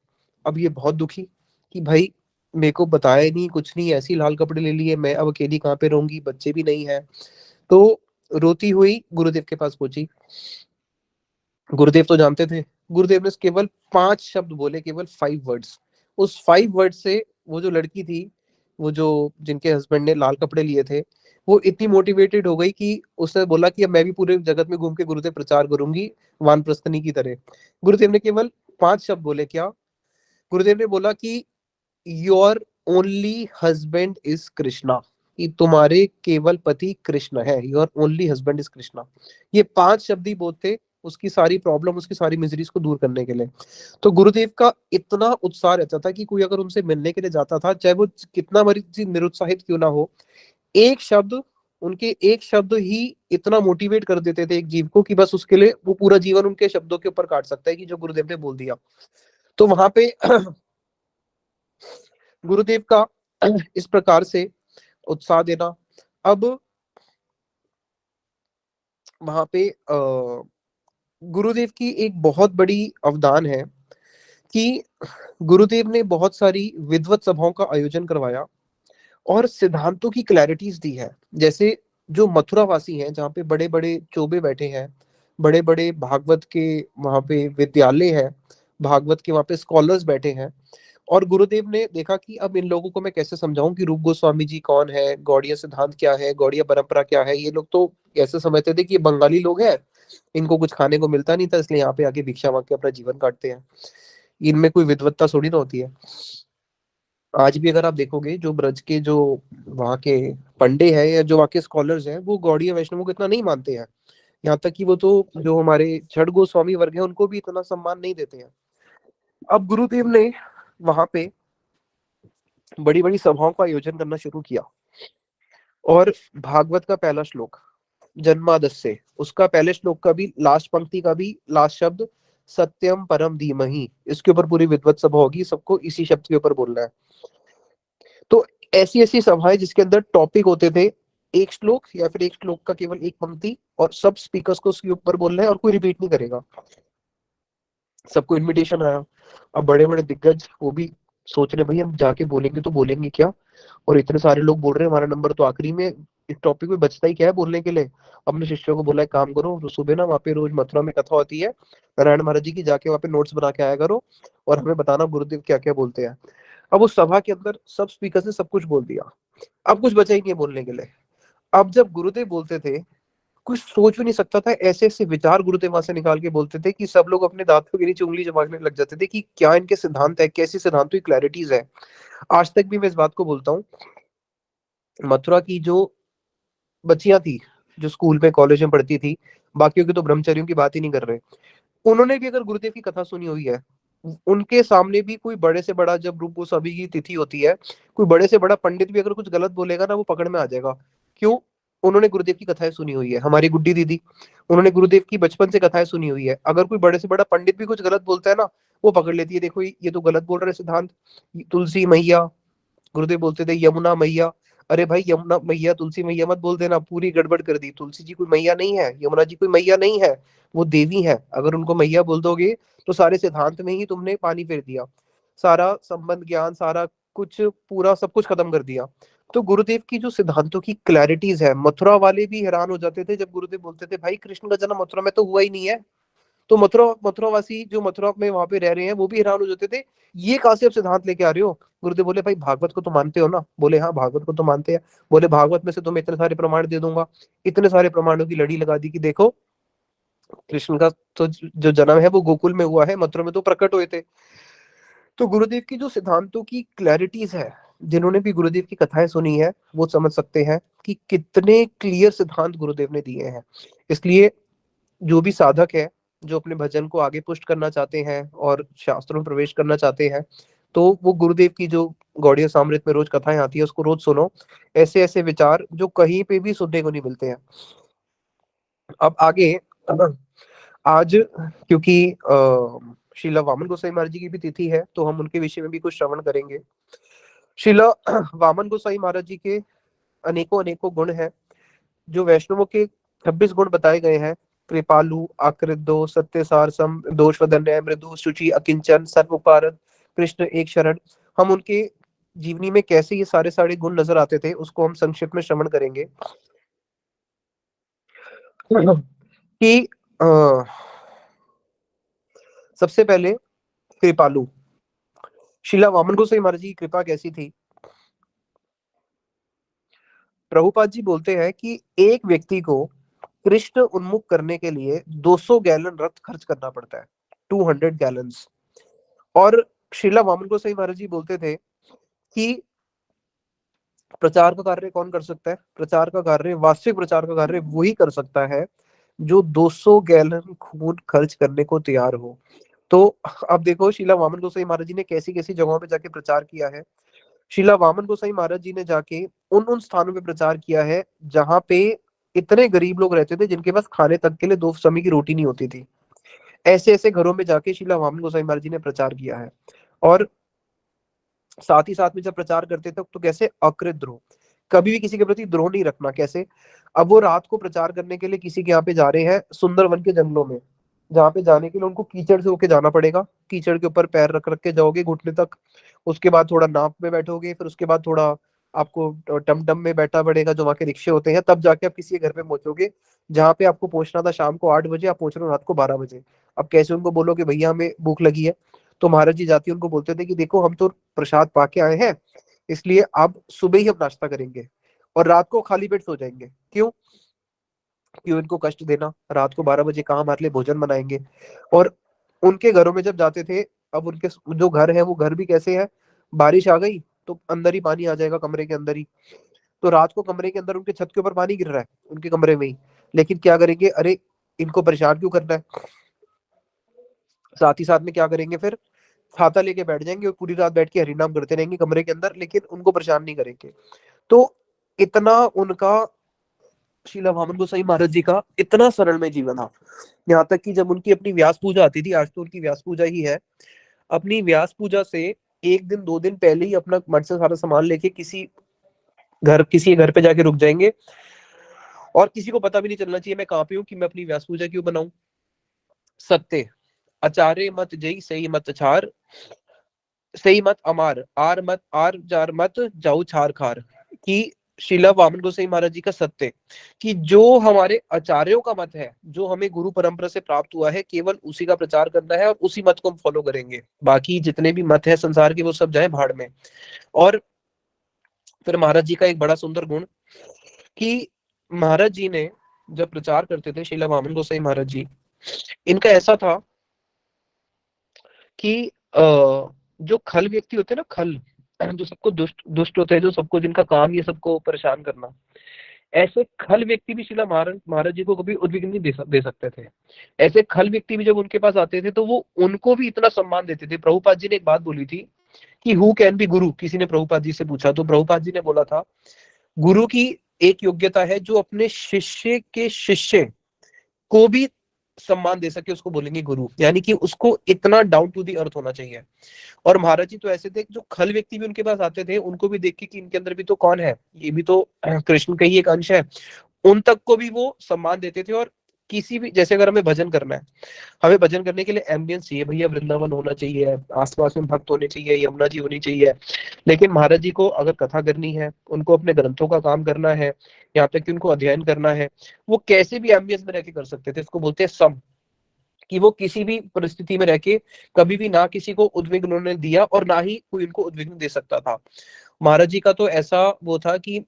अब ये बहुत दुखी कि भाई मेरे को बताया ही नहीं, कुछ नहीं, ऐसे ही लाल कपड़े ले लिए, मैं अब अकेली कहाँ पे रहूंगी, बच्चे भी नहीं है। तो रोती हुई गुरुदेव के पास पहुंची। गुरुदेव तो जानते थे, गुरुदेव ने केवल 5 शब्द बोले, केवल 5 वर्ड्स। उस 5 वर्ड से वो जो लड़की थी, वो जो जिनके हस्बैंड ने लाल कपड़े लिए थे, वो इतनी मोटिवेटेड हो गई कि उसने बोला कि अब मैं भी पूरे जगत में घूम के गुरुदेव प्रचार करूंगी, वानप्रस्थनी की तरह। गुरुदेव ने केवल 5 शब्द बोले, क्या? गुरुदेव ने बोला कि your only husband is Krishna, कि तुम्हारे केवल पति कृष्ण है, your only husband is Krishna. ये 5 शब्द ही बहुत थे उसकी सारी प्रॉब्लम, उसकी सारी मिजरीज को दूर करने के लिए। तो गुरुदेव का इतना उत्साह रहता था कि कोई अगर उनसे मिलने के लिए जाता था, चाहे वो कितना मर्जी निरुत्साहित क्यों ना हो, एक शब्द, उनके एक शब्द ही इतना मोटिवेट कर देते थे एक जीव को कि बस उसके लिए वो पूरा जीवन उनके शब्दों के ऊपर काट सकता है कि जो गुरुदेव ने बोल दिया। तो वहां पे गुरुदेव का इस प्रकार से उत्साह देना। अब वहां पे गुरुदेव की एक बहुत बड़ी अवदान है कि गुरुदेव ने बहुत सारी विद्वत सभाओं का आयोजन करवाया और सिद्धांतों की क्लैरिटीज दी है। जैसे जो मथुरा वासी हैं, जहाँ पे बड़े बड़े चोबे बैठे हैं, बड़े बड़े भागवत के वहाँ पे विद्यालय है, भागवत के वहाँ पे स्कॉलर्स बैठे हैं, और गुरुदेव ने देखा कि अब इन लोगों को मैं कैसे समझाऊं कि रूप गोस्वामी जी कौन है, गौड़िया सिद्धांत क्या है, गौड़िया परंपरा क्या है। ये लोग तो ऐसे समझते थे कि ये बंगाली लोग हैं, इनको कुछ खाने को मिलता नहीं था, इसलिए यहाँ पे आके भिक्षा मांग के अपना जीवन काटते हैं, इनमें कोई विद्वत्ता थोड़ी ना होती है। आज भी अगर आप देखोगे, जो ब्रज के जो वहाँ के पंडे हैं या जो वहाँ के स्कॉलर्स हैं, वो गौड़िया वैष्णवों को इतना नहीं मानते हैं। यहाँ तक कि वो तो जो हमारे छठ गोस्वामी वर्ग है उनको भी इतना सम्मान नहीं देते हैं। अब गुरुदेव ने वहां पे बड़ी बड़ी सभाओं का आयोजन करना शुरू किया, और भागवत का पहला श्लोक जन्मादस्य, उसका पहले श्लोक का भी लास्ट पंक्ति का भी लास्ट शब्द सत्यम परम धीमहि, इसके ऊपर पूरी विद्वत सभा होगी, सबको इसी शब्द के ऊपर बोलना है। तो ऐसी ऐसी सभाएं जिसके अंदर टॉपिक होते थे एक श्लोक या फिर एक श्लोक का केवल एक पंक्ति, और सब स्पीकर्स को उसके ऊपर बोलना है और कोई रिपीट नहीं करेगा। सबको इनविटेशन आया। अब बड़े बड़े दिग्गज वो भी सोच रहे भाई हम जाके बोलेंगे तो बोलेंगे क्या, और इतने सारे लोग बोल रहे हैं, हमारा नंबर तो आखिरी में, इस टॉपिक में बचता ही क्या है बोलने के लिए। अपने शिष्यों को बोला एक काम करो, तो सुबह ना वहाँ पे रोज मथुरा में कथा होती है नारायण महाराज जी की, जाके वहाँ पे नोट्स बना के आया करो और हमें बताना गुरुदेव क्या क्या बोलते हैं। अब उस सभा के अंदर सब स्पीकर ने सब कुछ बोल दिया, अब कुछ बचा ही नहीं है बोलने के लिए। अब जब गुरुदेव बोलते थे, कुछ सोच भी नहीं सकता था, ऐसे ऐसे विचार गुरुदेव वहां से निकाल के बोलते थे कि सब लोग अपने दांतों के नीचे उंगली जमाने लग जाते थे कि क्या इनके सिद्धांत है, कैसी सिद्धांतों की क्लैरिटीज है। आज तक भी मैं इस बात को बोलता हूँ, मथुरा की जो बच्चियां थी जो स्कूल में कॉलेज में पढ़ती थी, बाकियों के तो ब्रह्मचर्यों की बात ही नहीं कर रहे, उन्होंने भी अगर गुरुदेव की कथा सुनी हुई है, उनके सामने भी कोई बड़े से बड़ा, जब रूप गोस्वामी की तिथि होती है, कोई बड़े से बड़ा पंडित भी अगर कुछ गलत बोलेगा ना, वो पकड़ में आ जाएगा। क्यों? उन्होंने गुरुदेव की कथाएं सुनी हुई है। हमारी गुड्डी दीदी, उन्होंने गुरुदेव की बचपन से कथाएं सुनी हुई है। अगर कोई बड़े से बड़ा पंडित भी कुछ गलत बोलता है ना, वो पकड़ लेती है, देखो ये तो गलत बोल रहा है सिद्धांत। तुलसी मैया, गुरुदेव बोलते थे यमुना मैया, अरे भाई यमुना मैया तुलसी मैया मत बोल देना, पूरी गड़बड़ कर दी। तुलसी जी कोई मैया नहीं है, यमुना जी कोई मैया नहीं है, वो देवी है। अगर उनको मैया बोल दोगे तो सारे सिद्धांत में ही तुमने पानी फेर दिया, सारा संबंध ज्ञान सारा कुछ पूरा सब कुछ खत्म कर दिया। तो गुरुदेव की जो सिद्धांतों की क्लैरिटीज है, मथुरा वाले भी हैरान हो जाते थे जब गुरुदेव बोलते थे भाई कृष्ण का जन्म मथुरा में तो हुआ ही नहीं है। तो मथुरा वासी जो मथुरा में वहां पे रह रहे हैं वो भी हैरान हो जाते थे, ये कहाँ से आप सिद्धांत लेके आ रहे हो। गुरुदेव बोले भाई भागवत को तो मानते हो ना? बोले हाँ भागवत को तो मानते हैं। बोले भागवत में से तुम्हें इतने सारे प्रमाण दे दूंगा। इतने सारे प्रमाणों की लड़ी लगा दी कि देखो कृष्ण का तो जो जन्म है वो गोकुल में हुआ है, मथुरा में तो प्रकट हुए थे। तो गुरुदेव की जो सिद्धांतों की क्लैरिटीज है, जिन्होंने भी गुरुदेव की कथाएं सुनी है वो समझ सकते हैं कि कितने क्लियर सिद्धांत गुरुदेव ने दिए हैं। इसलिए जो भी साधक है, जो अपने भजन को आगे पुष्ट करना चाहते हैं और शास्त्रों में प्रवेश करना चाहते हैं, तो वो गुरुदेव की जो गौड़िया सामृत में रोज कथाएं आती है उसको रोज सुनो। ऐसे ऐसे विचार जो कहीं पे भी सुनने को नहीं मिलते हैं। अब आगे आज क्योंकि शीला वामन गोसाई महाराज जी की भी तिथि है, तो हम उनके विषय में भी कुछ श्रवण करेंगे। शीला वामन गोसाई महाराज जी के अनेकों अनेकों गुण हैं। जो वैष्णवों के 26 गुण बताए गए हैं, कृपालु, आकृतो, सत्यसार, सम, दोषवदन्य, मृदु, शुचि, अकिंचन, सर्वोपकारक, कृष्ण एक शरण, हम उनके जीवनी में कैसे ये सारे सारे गुण नजर आते थे उसको हम संक्षिप्त में श्रवण करेंगे। कि सबसे पहले कृपालु, शिला वामन गोसाई महाराज जी की कृपा कैसी थी। प्रभुपाद जी बोलते हैं कि एक व्यक्ति को कृष्ण उन्मुख करने के लिए 200 गैलन रक्त खर्च करना पड़ता है, 200 गैलन्स। और शिला वामन गोसाई महाराज जी बोलते थे कि प्रचार का कार्य कौन कर सकता है? प्रचार का कार्य, वास्तविक प्रचार का कार्य वही कर सकता है जो 200 गैलन खून खर्च करने को तैयार हो। तो अब देखो शीला वामन गोसाई महाराज जी ने कैसी कैसी जगहों पे जाके प्रचार किया है। शीला वामन गोसाई महाराज जी ने जाके उन उन स्थानों पे प्रचार किया है जहां पे इतने गरीब लोग रहते थे जिनके पास खाने तक के लिए 2 समय की रोटी नहीं होती थी। ऐसे ऐसे घरों में जाके शीला वामन गोसाई महाराज जी ने प्रचार किया है। और साथ ही साथ में जब प्रचार करते थे तो कैसे अकृत द्रोह, कभी भी किसी के प्रति द्रोह नहीं रखना। कैसे? अब वो रात को प्रचार करने के लिए किसी के यहाँ पे जा रहे हैं सुंदरवन के जंगलों में, जहाँ पे जाने के लिए उनको कीचड़ से होके जाना पड़ेगा। कीचड़ के ऊपर पैर रख रख के जाओगे घुटने तक, उसके बाद थोड़ा नाव में बैठोगे, फिर उसके बाद थोड़ा आपको टमटम में बैठा पड़ेगा, जो वहाँ के रिक्शे होते हैं, तब जाके आप किसी के घर पे पहुंचोगे। जहाँ पे आपको पहुंचना था शाम को 8 बजे, आप पहुंच रहे हो रात को 12 बजे। अब कैसे उनको बोलोगे भैया हमें भूख लगी है? तो महाराज जी जाती उनको बोलते थे कि देखो हम तो प्रसाद पाके आए हैं, इसलिए आप सुबह ही हम नाश्ता करेंगे और रात को खाली पेट सो जाएंगे। क्यों? क्यों इनको कष्ट देना? रात को 12 बजे कहाँ हमारे लिए भोजन बनाएंगे? और उनके घरों में जब जाते थे, अब उनके जो घर है वो घर भी कैसे है, बारिश आ गई तो अंदर ही पानी आ जाएगा कमरे के अंदर ही। तो रात को कमरे के अंदर उनके छत के ऊपर पानी गिर रहा है उनके कमरे में ही, लेकिन क्या करेंगे, अरे इनको परेशान क्यों करना है। साथ ही साथ में क्या करेंगे फिर, छाता लेके बैठ जाएंगे और पूरी रात बैठ के हरिनाम करते रहेंगे कमरे के अंदर, लेकिन उनको परेशान नहीं करेंगे। तो इतना उनका, शीला वामन गोसाई महाराज जी का इतना सरल में जीवन था। यहाँ तक कि जब उनकी अपनी व्यास पूजा आती थी, आज तो उनकी व्यास पूजा ही है, अपनी व्यास पूजा से 1 दिन 2 दिन पहले ही अपना मठ से सारा सामान लेके किसी घर पे जाके रुक जाएंगे, और किसी को पता भी नहीं चलना चाहिए मैं कहाँ पे हूँ, कि मैं अपनी व्यास पूजा क्यों बनाऊं। सत्य आचार्य मत जई सही मत छार, सही मत अमार आर मत आर जार मत जाऊ छार खार। कि शीला वामन गोसाई महाराज जी का सत्य, कि जो हमारे आचार्यों का मत है, जो हमें गुरु परंपरा से प्राप्त हुआ है, केवल उसी का प्रचार करना है और उसी मत को हम फॉलो करेंगे। बाकी जितने भी मत है संसार के वो सब जाए भाड़ में। और फिर महाराज जी का एक बड़ा सुंदर गुण, कि महाराज जी ने जब प्रचार करते थे, शीला वामन गोसाई महाराज जी, इनका ऐसा था कि जो खल व्यक्ति होते हैं ना, खल जो सबको दुष्ट दुष्ट होते हैं, जो सबको, जिनका काम ये सबको परेशान करना, ऐसे खल व्यक्ति भी शीला महाराज महाराज जी को कभी उद्विग्न नहीं दे सकते थे। ऐसे खल व्यक्ति भी जब उनके पास आते थे तो वो उनको भी इतना सम्मान देते थे। प्रभुपाद जी ने एक बात बोली थी कि हु कैन बी गुरु, किसी ने प्रभुपाद जी से पूछा, तो प्रभुपाद जी ने बोला था, गुरु की एक योग्यता है जो अपने शिष्य के शिष्य को भी सम्मान दे सके, उसको बोलेंगे गुरु। यानी कि उसको इतना डाउन टू दी अर्थ होना चाहिए। और महाराज जी तो ऐसे थे, जो खल व्यक्ति भी उनके पास आते थे, उनको भी देख के कि इनके अंदर भी तो कौन है, ये भी तो कृष्ण का ही एक अंश है, उन तक को भी वो सम्मान देते थे। और किसी भी, जैसे अगर हमें भजन करना है, हमें भजन करने के लिए एम्बियंस चाहिए भैया, वृंदावन होना चाहिए, आसपास में भक्त होने चाहिए, यमुना जी होनी चाहिए। लेकिन महाराज जी को अगर कथा करनी है, उनको अपने ग्रंथों का काम करना है, यहाँ तक कि उनको अध्ययन करना है, वो कैसे भी एम्बियंस में रह के कर सकते थे। इसको बोलते हैं सम, कि वो किसी भी परिस्थिति में रह के कभी भी ना किसी को उद्विग्न उन्होंने दिया और ना ही कोई उनको उद्विग्न दे सकता था। महाराज जी का तो ऐसा वो था कि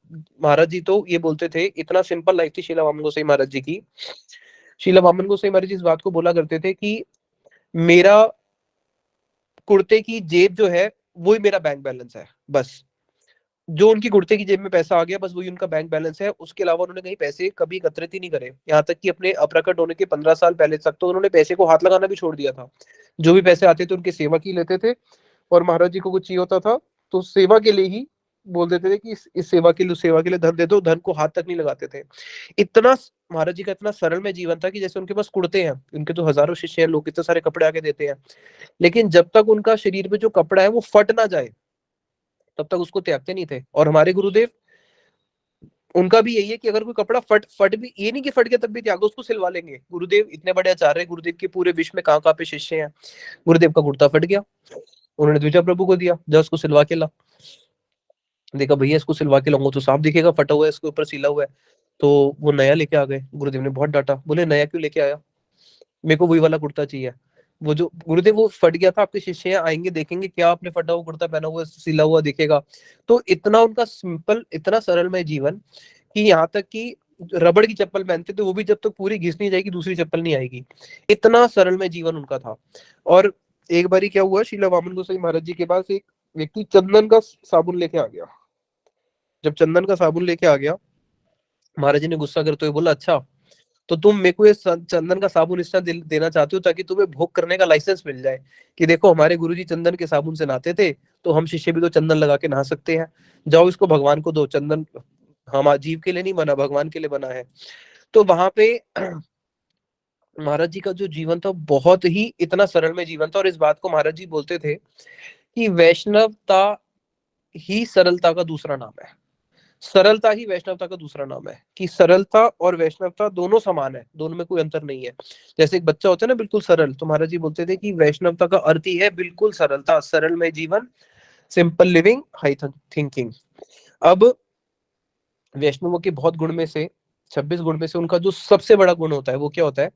महाराज जी तो ये बोलते थे, इतना सिंपल लाइफ थी शीला वामन गोसाई महाराज जी की। शीला वामन गोसाई महाराज जी इस बात को बोला करते थे कि मेरा कुर्ते की जेब जो है वही मेरा बैंक बैलेंस है, बस। जो उनकी कुर्ते की जेब में पैसा आ गया, बस वही उनका बैंक बैलेंस है। उसके अलावा उन्होंने कहीं पैसे कभी एकत्रित ही नहीं करे। यहाँ तक कि अपने अप्रकट होने के 15 साल पहले तक तो उन्होंने पैसे को हाथ लगाना भी छोड़ दिया था। जो भी पैसे आते थे उनकी सेवा की लेते थे, और महाराज जी को कुछ चाहिए होता था तो सेवा के लिए ही बोल देते थे कि इस सेवा के लिए धन दे दो, धन को हाथ तक नहीं लगाते थे। इतना महाराज जी का इतना सरल में जीवन था कि जैसे उनके पास कुर्ते हैं, उनके तो हजारों शिष्य हैं, लोग इतने सारे कपड़े आके देते हैं, लेकिन जब तक उनका शरीर में जो कपड़ा है वो फट ना जाए तब तक उसको त्यागते नहीं थे। और हमारे गुरुदेव, उनका भी यही है कि अगर कोई कपड़ा फट फट भी, ये नहीं कि फट गया तब भी त्यागो, उसको सिलवा लेंगे। गुरुदेव इतने बड़े आचार्य, गुरुदेव के पूरे विश्व में कहाँ कहाँ पे शिष्य हैं। गुरुदेव का कुर्ता फट गया, उन्होंने द्विजा प्रभु को दिया, जा उसको सिलवा के ला। देखा भैया इसको सिलवा के लाऊंगा तो साफ दिखेगा, फटा हुआ है, इसके ऊपर सिला हुआ है। तो वो नया लेके आ गए। गुरुदेव ने बहुत डांटा, बोले नया क्यों लेके आया, मेरे को वही वाला कुर्ता चाहिए। वो जो गुरुदेव, वो फट गया था, आपके शिष्य आएंगे देखेंगे क्या आपने फटा हुआ कुर्ता पहना हुआ, सिला हुआ दिखेगा। तो इतना उनका सिंपल, इतना सरल में जीवन, कि यहाँ तक कि रबड़ की चप्पल पहनते थे, वो भी जब तक पूरी घिस नहीं जाएगी दूसरी चप्पल नहीं आएगी। इतना सरल में जीवन उनका था। और एक बारी क्या हुआ, शीला वामन गोसाई महाराज जी के पास एक व्यक्ति चंदन का साबुन लेके आ गया। जब चंदन का साबुन लेके आ गया, महाराज जी ने गुस्सा करते हुए बोला, अच्छा तो तुम मेरे को ये चंदन का साबुन इसलिए देना चाहते हो ताकि तुम्हें भोग करने का लाइसेंस मिल जाए, कि देखो हमारे गुरुजी चंदन के साबुन से नहाते थे, तो हम शिष्य भी तो चंदन लगा के नहा सकते हैं। जाओ इसको भगवान को दो, चंदन हम जीव के लिए नहीं बना, भगवान के लिए बना है। तो वहां पे महाराज जी का जो जीवन था बहुत ही इतना सरल में जीवन था। और इस बात को महाराज जी बोलते थे कि वैष्णवता ही सरलता का दूसरा नाम है। सरलता ही वैष्णवता का दूसरा नाम है, कि सरलता और वैष्णवता दोनों समान है, दोनों में कोई अंतर नहीं है। जैसे एक बच्चा होता है ना बिल्कुल सरल, तो महाराज जी बोलते थे कि वैष्णवता का अर्थ ही है बिल्कुल सरलता, सरल में जीवन, सिंपल लिविंग, हाई थिंकिंग। अब वैष्णवों के बहुत गुण में से 26 गुण में से उनका जो सबसे बड़ा गुण होता है वो क्या होता है?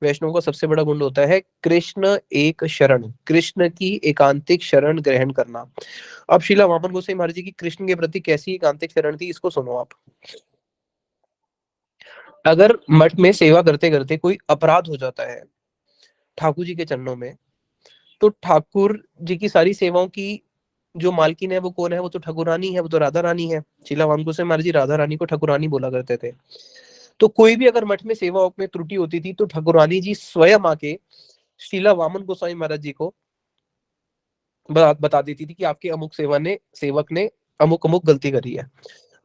वैष्णव का सबसे बड़ा गुण होता है कृष्ण एक शरण, कृष्ण की एकांतिक शरण ग्रहण करना। अब शिला वामन गोसाई महाराज जी की कृष्ण के प्रति कैसी एकांतिक शरण थी, इसको सुनो आप। अगर मठ में सेवा करते करते कोई अपराध हो जाता है ठाकुर जी के चरणों में, तो ठाकुर जी की सारी सेवाओं की जो मालकिन है वो कौन है? वो तो ठाकुरानी है, वो तो राधा रानी है। शिला वामन गोसाई महाराज जी राधा रानी को ठाकुरानी बोला करते थे। तो कोई भी अगर मठ में सेवा में त्रुटि होती थी तो ठाकुरानी जी स्वयं आके शीला वामन गोसाई महाराज जी को बता देती थी कि आपके अमुक सेवक ने अमुक अमुक गलती करी है।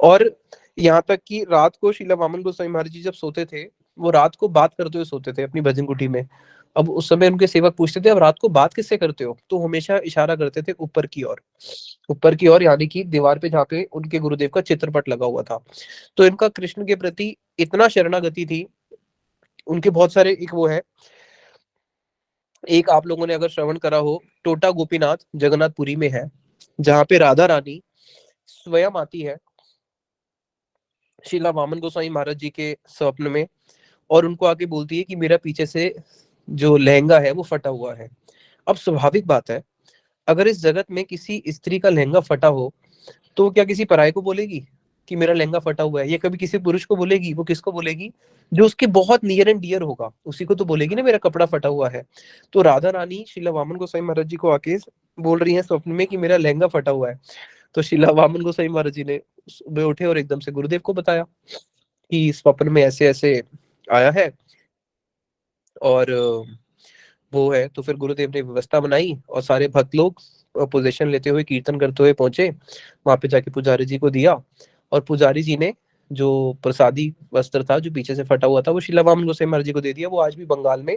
और यहाँ तक कि रात को शीला वामन गोसाई महाराज जी जब सोते थे, वो रात को बात करते हुए सोते थे अपनी भजन कुटी में। अब उस समय उनके सेवक पूछते थे अब रात को बात किससे करते हो, तो हमेशा इशारा करते थे ऊपर की ओर, ऊपर की ओर, यानी कि दीवार पे जहाँ पे उनके गुरुदेव का चित्रपट लगा हुआ था। तो इनका कृष्ण के प्रति इतना शरणागति थी। उनके बहुत सारे एक वो है, एक आप लोगों ने अगर श्रवण करा हो, टोटा गोपीनाथ जगन्नाथपुरी में है, जहाँ पे राधा रानी स्वयं आती है शीला वामन गोसाई महाराज जी के स्वप्न में, और उनको आके बोलती है कि मेरा पीछे से जो लहंगा है वो फटा हुआ है। अब स्वाभाविक बात है, अगर इस जगत में किसी स्त्री का लहंगा फटा हो तो क्या किसी पराये को बोलेगी कि मेरा लहंगा फटा हुआ है? ये कभी किसी पुरुष को बोलेगी? वो किसको बोलेगी? जो उसके बहुत नियर एंड डियर होगा उसी को तो बोलेगी ना मेरा कपड़ा फटा हुआ है। तो राधा रानी शीला वामन गोसाई महाराज जी को आके बोल रही है स्वप्न में कि मेरा लहंगा फटा हुआ है। तो शीला वामन गोसाई महाराज जी ने सुबह उठे और एकदम से गुरुदेव को बताया कि स्वप्न में ऐसे ऐसे आया है और वो है। तो फिर गुरुदेव ने व्यवस्था बनाई और सारे भक्त लोग पोजीशन लेते हुए कीर्तन करते हुए पहुंचे, वहां पे जाके पुजारी जी को दिया, और पुजारी जी ने जो प्रसादी वस्त्र था जो पीछे से फटा हुआ था वो शीला वामन गोसाई महाराज जी को दे दिया। वो आज भी बंगाल में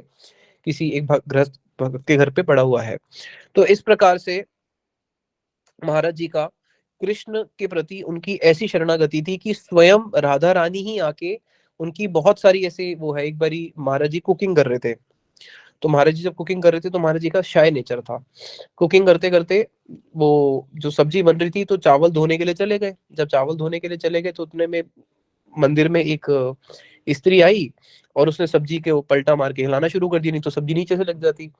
किसी एक गृहस्थ भक्त के घर पे पड़ा हुआ है। तो इस प्रकार से महाराज जी का कृष्ण के प्रति उनकी ऐसी शरणागति थी कि स्वयं राधा रानी ही आके उनकी बहुत सारी ऐसे वो है। एक बारी महाराज जी कुकिंग कर रहे थे, तो महाराज जी जब कुकिंग कर रहे थे तो महाराज जी का शाय नेचर था। कुकिंग करते करते वो जो सब्जी बन रही थी तो चावल धोने के लिए चले गए। जब चावल धोने के लिए चले गए तो उतने में मंदिर में एक स्त्री आई और उसने सब्जी के वो पलटा मार के हिलाना शुरू कर दिया, नहीं तो सब्जी नीचे से लग जाती।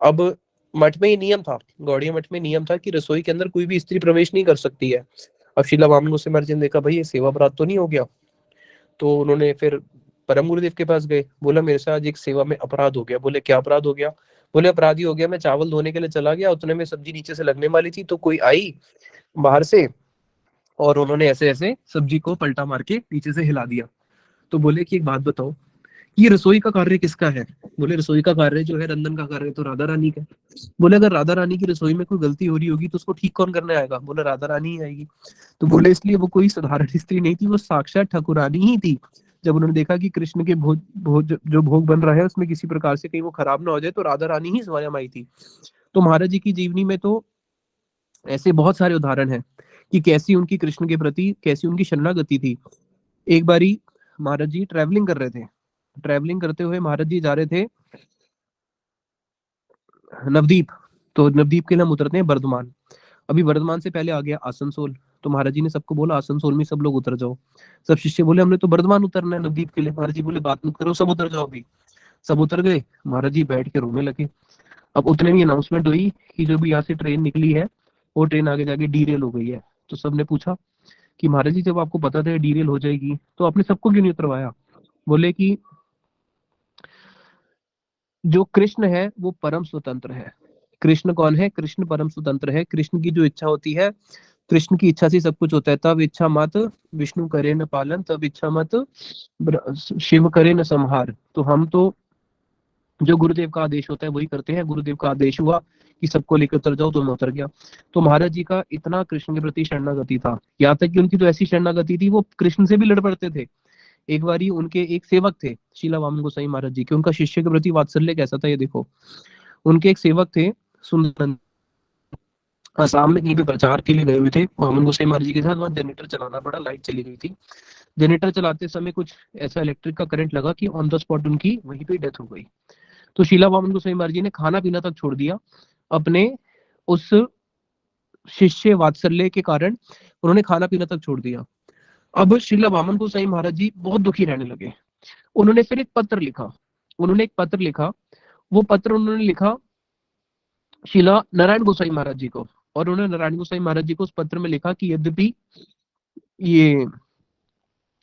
अब मठ में ये नियम था, गौड़िया मठ में नियम था कि रसोई के अंदर कोई भी स्त्री प्रवेश नहीं कर सकती है। अब शीला वामन गोसाई महाराज जी ने देखा भाई ये सेवा अपराध तो नहीं हो गया, तो उन्होंने फिर परम गुरुदेव के पास गए। बोला मेरे से आज एक सेवा में अपराध हो गया। बोले क्या अपराध हो गया? बोले अपराधी हो गया, मैं चावल धोने के लिए चला गया, उतने में सब्जी नीचे से लगने वाली थी तो कोई आई बाहर से और उन्होंने ऐसे ऐसे सब्जी को पलटा मार के नीचे से हिला दिया। तो बोले कि एक बात बताओ, ये रसोई का कार्य किसका है? बोले रसोई का कार्य जो है रंधन का कार्य तो राधा रानी का। बोले अगर राधा रानी की रसोई में कोई गलती हो रही होगी तो उसको ठीक कौन करने आएगा? बोले राधा रानी ही आएगी। तो बोले इसलिए वो कोई साधारण स्त्री नहीं थी, वो साक्षात ठाकुरानी ही थी। जब उन्होंने देखा कि कृष्ण के जो भोग बन रहा है उसमें किसी प्रकार से कहीं वो खराब ना हो जाए, तो राधा रानी ही स्वयं आई थी। तो महाराज जी की जीवनी में तो ऐसे बहुत सारे उदाहरण हैं कि कैसी उनकी कृष्ण के प्रति कैसी उनकी शरणागति थी। एक बारी महाराज जी ट्रैवलिंग कर रहे थे, ट्रैवलिंग करते हुए महाराज जी जा रहे थे नवदीप। तो नवदीप के लिए हम उतरते हैं बर्धमान। अभी वर्धमान से पहले आ गया आसनसोल। तो महाराज जी ने सबको बोला आसनसोल में सब लोग उतर जाओ। सब शिष्य बोले हमने तो बर्धमान उतरना है नवदीप के लिए। महाराज जी बोले बात मत करो, सब उतर जाओ अभी। सब उतर गए। महाराज जी बैठ के रोने लगे। अब उतने में अनाउंसमेंट हुई कि जो भी यहाँ से ट्रेन निकली है वो ट्रेन आगे जाके डीरेल हो गई है। तो सबने पूछा कि महाराज जी जब आपको पता था डीरेल हो जाएगी तो आपने सबको क्यों नहीं उतरवाया? बोले कि जो कृष्ण है वो परम स्वतंत्र है। कृष्ण कौन है? कृष्ण परम स्वतंत्र है। कृष्ण की जो इच्छा होती है, कृष्ण की इच्छा से सब कुछ होता है। तब इच्छा मत विष्णु करे न पालन, तब इच्छा मत शिव करे न संहार। तो हम तो जो गुरुदेव का आदेश होता है वही करते हैं। गुरुदेव का आदेश हुआ कि सबको लेकर उतर जाओ तो मैं उतर गया। तो महाराज जी का इतना कृष्ण के प्रति शरणागति था, यहाँ तक कि उनकी तो ऐसी शरणागति थी वो कृष्ण से भी लड़ पड़ते थे। एक बारी उनके एक सेवक थे शीला वामन गोसाई महाराज जी के, उनका शिष्य के प्रति वात्सल्य कैसा था ये देखो। उनके एक सेवक थे सुंदर। असम में कहीं पे प्रचार के लिए गए हुए थे वामन गोसाई महाराज जी के साथ। वहाँ जनरेटर चलाना पड़ा, लाइट चली गई थी। जनरेटर चलाते समय कुछ ऐसा इलेक्ट्रिक का करंट लगा कि ऑन द स्पॉट उनकी वहीं पे डेथ हो गई। तो शीला वामन गोसाई महाराज जी ने खाना पीना तक छोड़ दिया अपने उस शिष्य वात्सल्य के कारण। उन्होंने खाना पीना तक छोड़ दिया। अब शीला वामन गोसाई महाराज जी बहुत दुखी रहने लगे। उन्होंने फिर एक पत्र लिखा। वो पत्र उन्होंने लिखा शीला नारायण गोसाई महाराज जी को। और उन्होंने नारायण गोसाई महाराज जी को उस पत्र में लिखा कि यद्यपि ये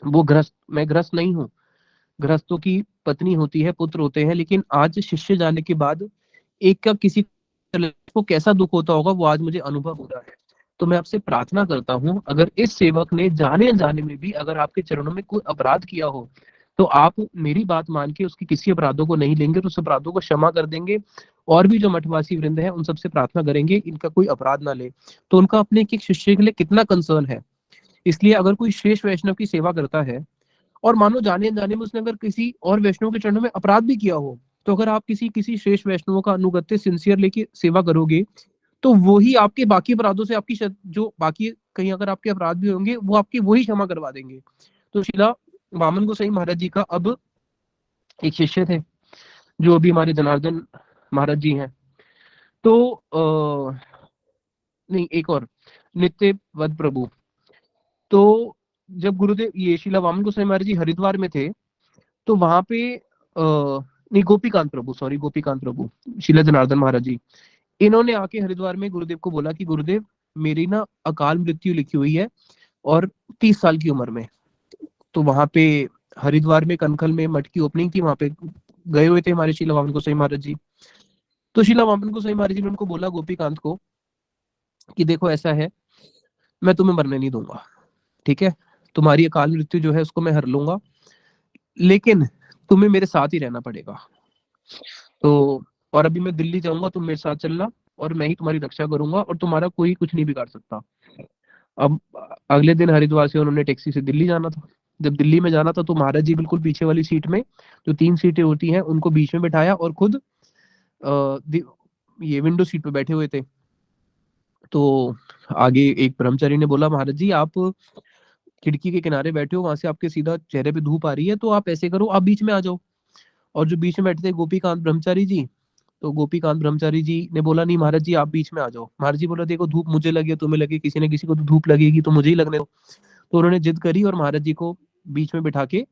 वो गृहस्थ, मैं गृहस्थ नहीं हूँ, गृहस्थों की पत्नी होती है, पुत्र होते हैं, लेकिन आज शिष्य जाने के बाद एक का किसी को कैसा दुख होता होगा वो आज मुझे अनुभव हो रहा है। तो मैं आपसे प्रार्थना करता हूँ, अगर इस सेवक ने जाने अनजाने में भी अगर आपके चरणों में कोई अपराध किया हो तो आप मेरी बात मान के उसके किसी अपराधों को नहीं लेंगे, तो उस अपराधों को क्षमा कर देंगे। और भी जो मठवासी वृंद है उन सबसे प्रार्थना करेंगे इनका कोई अपराध ना ले। तो उनका अपने एक शिष्य के लिए कितना कंसर्न है। इसलिए अगर कोई शेष वैष्णव की सेवा करता है और मानो जाने अनजाने में उसने अगर किसी और वैष्णव के चरणों में अपराध भी किया हो, तो अगर आप किसी किसी शेष वैष्णवों का अनुगत्य सिंसियर लेके सेवा करोगे तो वो ही आपके बाकी अपराधों से आपकी जो बाकी कहीं अगर आपके अपराध भी होंगे वो आपके वही क्षमा करवा देंगे। तो शीला वामन गोसाई महाराज जी का अब एक शिष्य थे जो अभी हमारे जनार्दन महाराज जी हैं। तो नहीं, एक और नित्य वद प्रभु। तो जब गुरुदेव ये शीला वामन गोसाई महाराज जी हरिद्वार में थे तो वहां पे नहीं, गोपीकांत प्रभु शीला जनार्दन महाराज जी, इन्होंने आके हरिद्वार में गुरुदेव को बोला कि गुरुदेव मेरी ना अकाल मृत्यु लिखी हुई है और 30 साल की उम्र में। तो वहां पे हरिद्वार में कनखल में मठ की ओपनिंग थी, वहां पे गए हुए थे हमारे शीला वामन गोसाई महाराज जी। तो शीला वामन गोसाई महाराज जी ने उनको बोला गोपीकांत को कि देखो ऐसा है, मैं तुम्हें मरने नहीं दूंगा, ठीक है, तुम्हारी अकाल मृत्यु जो है उसको मैं हर लूंगा, लेकिन तुम्हें मेरे साथ ही रहना पड़ेगा। तो और अभी मैं दिल्ली जाऊंगा, तुम मेरे साथ चलना और मैं ही तुम्हारी रक्षा करूंगा और तुम्हारा कोई कुछ नहीं बिगाड़ सकता। अब अगले दिन हरिद्वार से उन्होंने टैक्सी से दिल्ली जाना था। जब दिल्ली में जाना था तो महाराज जी बिल्कुल पीछे वाली सीट में, जो 3 सीटें होती हैं उनको बीच में बिठाया और खुद ये विंडो सीट पे बैठे हुए थे। तो आगे एक ब्रह्मचारी ने बोला महाराज जी आप खिड़की के किनारे बैठे हो, वहां से आपके सीधा चेहरे पे धूप आ रही है, तो आप ऐसे करो आप बीच में आ जाओ। और जो बीच में बैठे थे गोपीकांत ब्रह्मचारी जी, तो गोपीकांत ब्रह्मचारी जी ने बोला नहीं महाराज जी आप बीच में आ जाओ। महाराज जी बोला देखो धूप मुझे लगे तुम्हें लगे, किसी ने किसी को तो धूप लगेगी, तो मुझे ही लगने दो। तो उन्होंने जिद करी और महाराज जी को बीच में बिठा के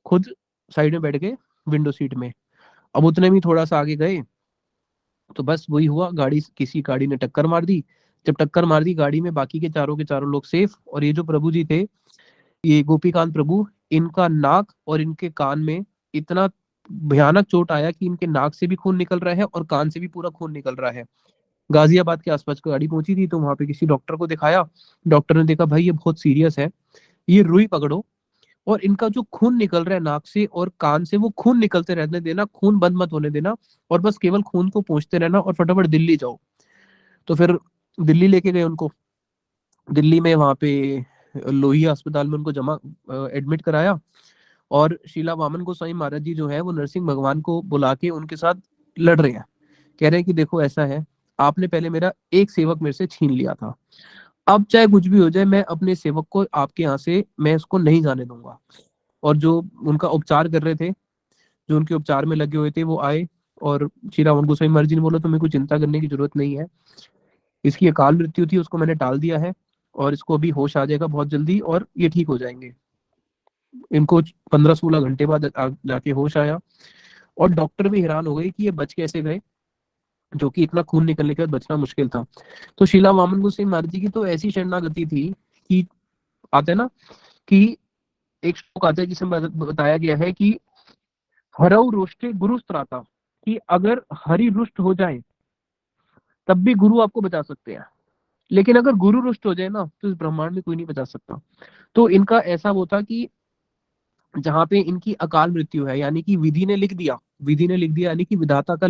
खुद साइड में बैठ गए विंडो सीट में। अब उतने में थोड़ा सा आगे गए तो बस वही हुआ, किसी गाड़ी ने टक्कर मार दी। जब टक्कर मार दी गाड़ी में, बाकी के चारों लोग सेफ। और ये जो प्रभु जी थे, ये गोपीकांत प्रभु, इनका नाक और इनके कान में इतना भयानक चोट आया कि इनके नाक से भी खून निकल रहा है और कान से भी पूरा खून निकल रहा है। गाजियाबाद के आसपास गाड़ी पहुंची थी तो वहां पे किसी डॉक्टर को दिखाया। डॉक्टर ने देखा भाई ये बहुत सीरियस है, ये रुई पकड़ो और इनका जो खून निकल रहा है नाक से और कान से, वो खून निकलते रहने देना, खून बंद मत होने देना, और बस केवल खून को पोंछते रहना और फटाफट दिल्ली जाओ। तो फिर दिल्ली लेके गए उनको। दिल्ली में वहां पे लोहिया अस्पताल में उनको एडमिट कराया। और शीला वामन गोसाई महाराज जी जो है वो नरसिंह भगवान को बुला के उनके साथ लड़ रहे हैं। कह रहे हैं कि देखो ऐसा है, आपने पहले मेरा एक सेवक मेरे से छीन लिया था, अब चाहे कुछ भी हो जाए मैं अपने सेवक को आपके यहाँ से मैं उसको नहीं जाने दूंगा। और जो उनका उपचार कर रहे थे, जो उनके उपचार में लगे हुए थे, वो आए और श्री रावण गोसाई महाराज जी ने बोला तुम्हें कोई चिंता करने की जरूरत नहीं है, इसकी अकाल मृत्यु थी उसको मैंने टाल दिया है और इसको अभी होश आ जाएगा बहुत जल्दी और ये ठीक हो जाएंगे। इनको 15-16 घंटे बाद जाके होश आया और डॉक्टर भी हैरान हो गए कि ये बच कैसे गए, जो कि इतना खून निकलने के बाद बचना मुश्किल था। तो शीला वामन गोसाई महाराज जी की तो ऐसी शरणागति थी कि आते ना कि एक श्लोक आता है जिसमें बताया गया है कि हरऊ रोष्टे गुरु स्त्राता, कि अगर हरि रुष्ट हो जाए तब भी गुरु आपको बचा सकते हैं, लेकिन अगर गुरु रुष्ट हो जाए ना तो इस ब्रह्मांड में कोई नहीं बचा सकता। तो इनका ऐसा वो था कि जहां पे इनकी अकाल मृत्यु है, यानी कि विधि ने लिख दिया यानी कि विधाता का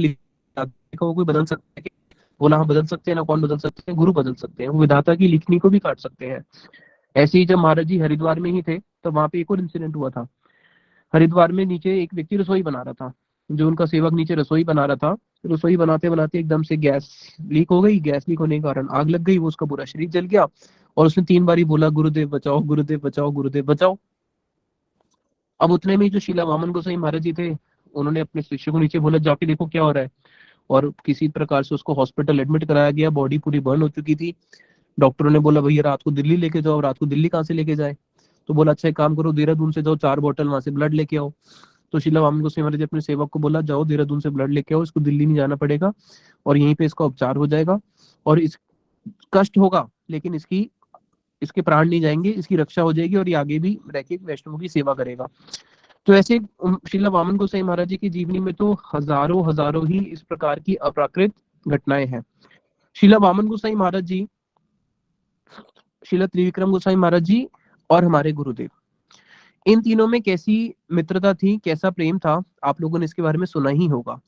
वो कोई बदल सकता है, वो ना हम बदल सकते हैं ना कौन बदल सकते हैं, गुरु बदल सकते हैं, वो विधाता की लिखनी को भी काट सकते हैं। ऐसे ही जब महाराज जी हरिद्वार में ही थे तो वहां पे एक और इंसिडेंट हुआ था। हरिद्वार में नीचे एक व्यक्ति रसोई बना रहा था, जो उनका सेवक नीचे रसोई बना रहा था, रसोई बनाते बनाते एकदम से गैस लीक हो गई। गैस लीक होने के कारण आग लग गई, वो उसका पूरा शरीर जल गया और उसने 3 बारी बोला, गुरुदेव बचाओ, गुरुदेव बचाओ, गुरुदेव बचाओ। अब उतने में जो शीला वामन गोसाई महाराज जी थे, उन्होंने अपने शिष्य को नीचे बोला, जाके देखो क्या हो रहा है। और किसी प्रकार से उसको हॉस्पिटल एडमिट कराया गया। बॉडी पूरी बर्न हो चुकी थी। डॉक्टरों ने बोला भैया रात को दिल्ली लेके जाओ। रात को दिल्ली कहाँ से लेके जाए? तो बोला अच्छा एक काम करो, देहरादून से जाओ, 4 बोतल वहां से ब्लड लेके आओ। तो शीला वामन गोसाई महाराज जी अपने सेवक को बोला, जाओ देहरादून से ब्लड लेके आओ, इसको दिल्ली नहीं जाना पड़ेगा और यहीं पे इसका उपचार हो जाएगा और इस कष्ट होगा लेकिन इसके प्राण नहीं जाएंगे, इसकी रक्षा हो जाएगी और ये आगे भी रह के वैष्णवों की सेवा करेगा। तो ऐसे शीला वामन गोसाई महाराज जी की जीवनी में तो हजारों हजारों ही इस प्रकार की अप्राकृत घटनाएं हैं। शीला वामन गोसाई महाराज जी, शीला त्रिविक्रम गोसाई महाराज जी और हमारे गुरुदेव, इन तीनों में कैसी मित्रता थी, कैसा प्रेम था, आप लोगों ने इसके बारे में सुना ही होगा।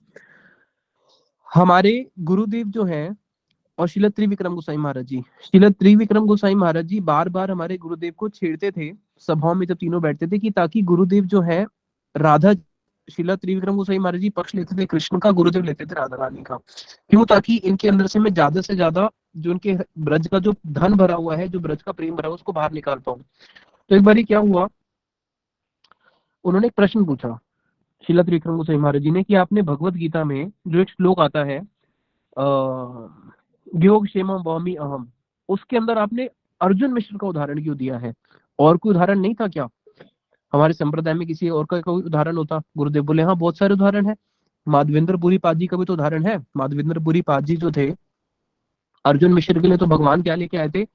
हमारे गुरुदेव जो हैं और शीला त्रिविक्रम गोसाई महाराज जी, शीला त्रिविक्रम गोसाई महाराज जी बार बार हमारे गुरुदेव को छेड़ते थे सभाओं में जब तीनों बैठते थे, कि ताकि गुरुदेव जो है राधा, शीला त्रिविक्रम गोसाई महाराज जी पक्ष लेते थे कृष्ण का, गुरुदेव लेते थे राधा रानी का। क्यों? ताकि इनके अंदर से मैं ज्यादा से ज्यादा जो इनके ब्रज का जो धन भरा हुआ है, जो ब्रज का प्रेम भरा हुआ है, उसको बाहर निकाल पाऊं। तो एक बार क्या हुआ, उन्होंने एक प्रश्न पूछा शीला त्रिविक्रम गोसाई महाराज जी ने, कि आपने भगवत गीता में जो एक श्लोक आता है योग क्षेम वामी अहम, उसके अंदर आपने अर्जुन मिश्र का उदाहरण क्यों दिया है? और कोई उदाहरण नहीं था क्या? हमारे संप्रदाय में किसी और का कोई उदाहरण होता? गुरुदेव बोले हाँ बहुत सारे उदाहरण है। माधवेंद्र पुरी पाद जी का भी तो उदाहरण है। माधवेंद्र पुरी पाद जी जो थे, अर्जुन मिश्र के लिए तो भगवान क्या लेके आए थे?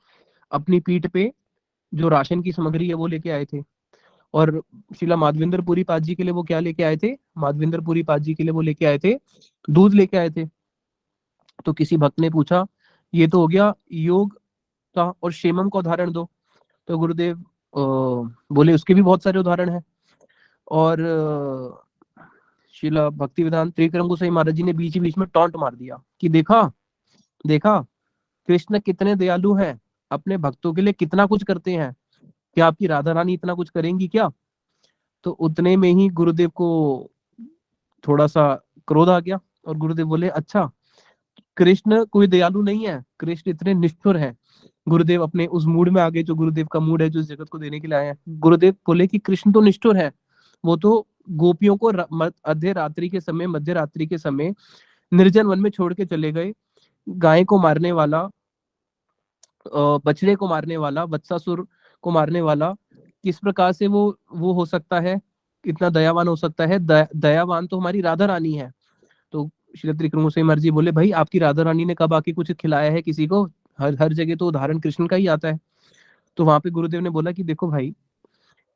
अपनी पीठ पे जो राशन की सामग्री है वो लेके आए थे। और शीला माधवेंद्र पुरी पाद जी के लिए वो क्या लेके आए थे? माधवेंद्र पुरी पाद जी के लिए वो लेके आए थे, दूध लेके आए थे। तो किसी भक्त ने पूछा, ये तो हो गया योग का और क्षेमम का उदाहरण दो। तो गुरुदेव बोले उसके भी बहुत सारे उदाहरण हैं। और शीला भक्ति वेदांत त्रिविक्रम गोसाई महाराज जी ने बीच बीच में टॉन्ट मार दिया कि देखा देखा कृष्ण कितने दयालु हैं, अपने भक्तों के लिए कितना कुछ करते हैं, क्या आपकी राधा रानी इतना कुछ करेंगी क्या? तो उतने में ही गुरुदेव को थोड़ा सा क्रोध आ गया और गुरुदेव बोले अच्छा, कृष्ण कोई दयालु नहीं है, कृष्ण इतने निष्ठुर है। गुरुदेव अपने उस मूड में आ गए जो गुरुदेव का मूड है, जो इस जगत को देने के लिए आए हैं। गुरुदेव बोले कि कृष्ण तो निष्ठुर है, वो तो गोपियों को मध्य रात्रि के समय निर्जन वन में छोड़ के चले गए। गाय को मारने वाला, बछड़े को मारने वाला, वत्सासुर को मारने वाला, किस प्रकार से वो हो सकता है, इतना दयावान हो सकता है? दयावान तो हमारी राधा रानी है। तो श्री त्रिविक्रम गोसाई महाराज जी बोले भाई आपकी राधा रानी ने कब आके कुछ खिलाया है किसी को? हर जगह तो उदाहरण कृष्ण का ही आता है। तो वहां पे गुरुदेव ने बोला कि देखो भाई,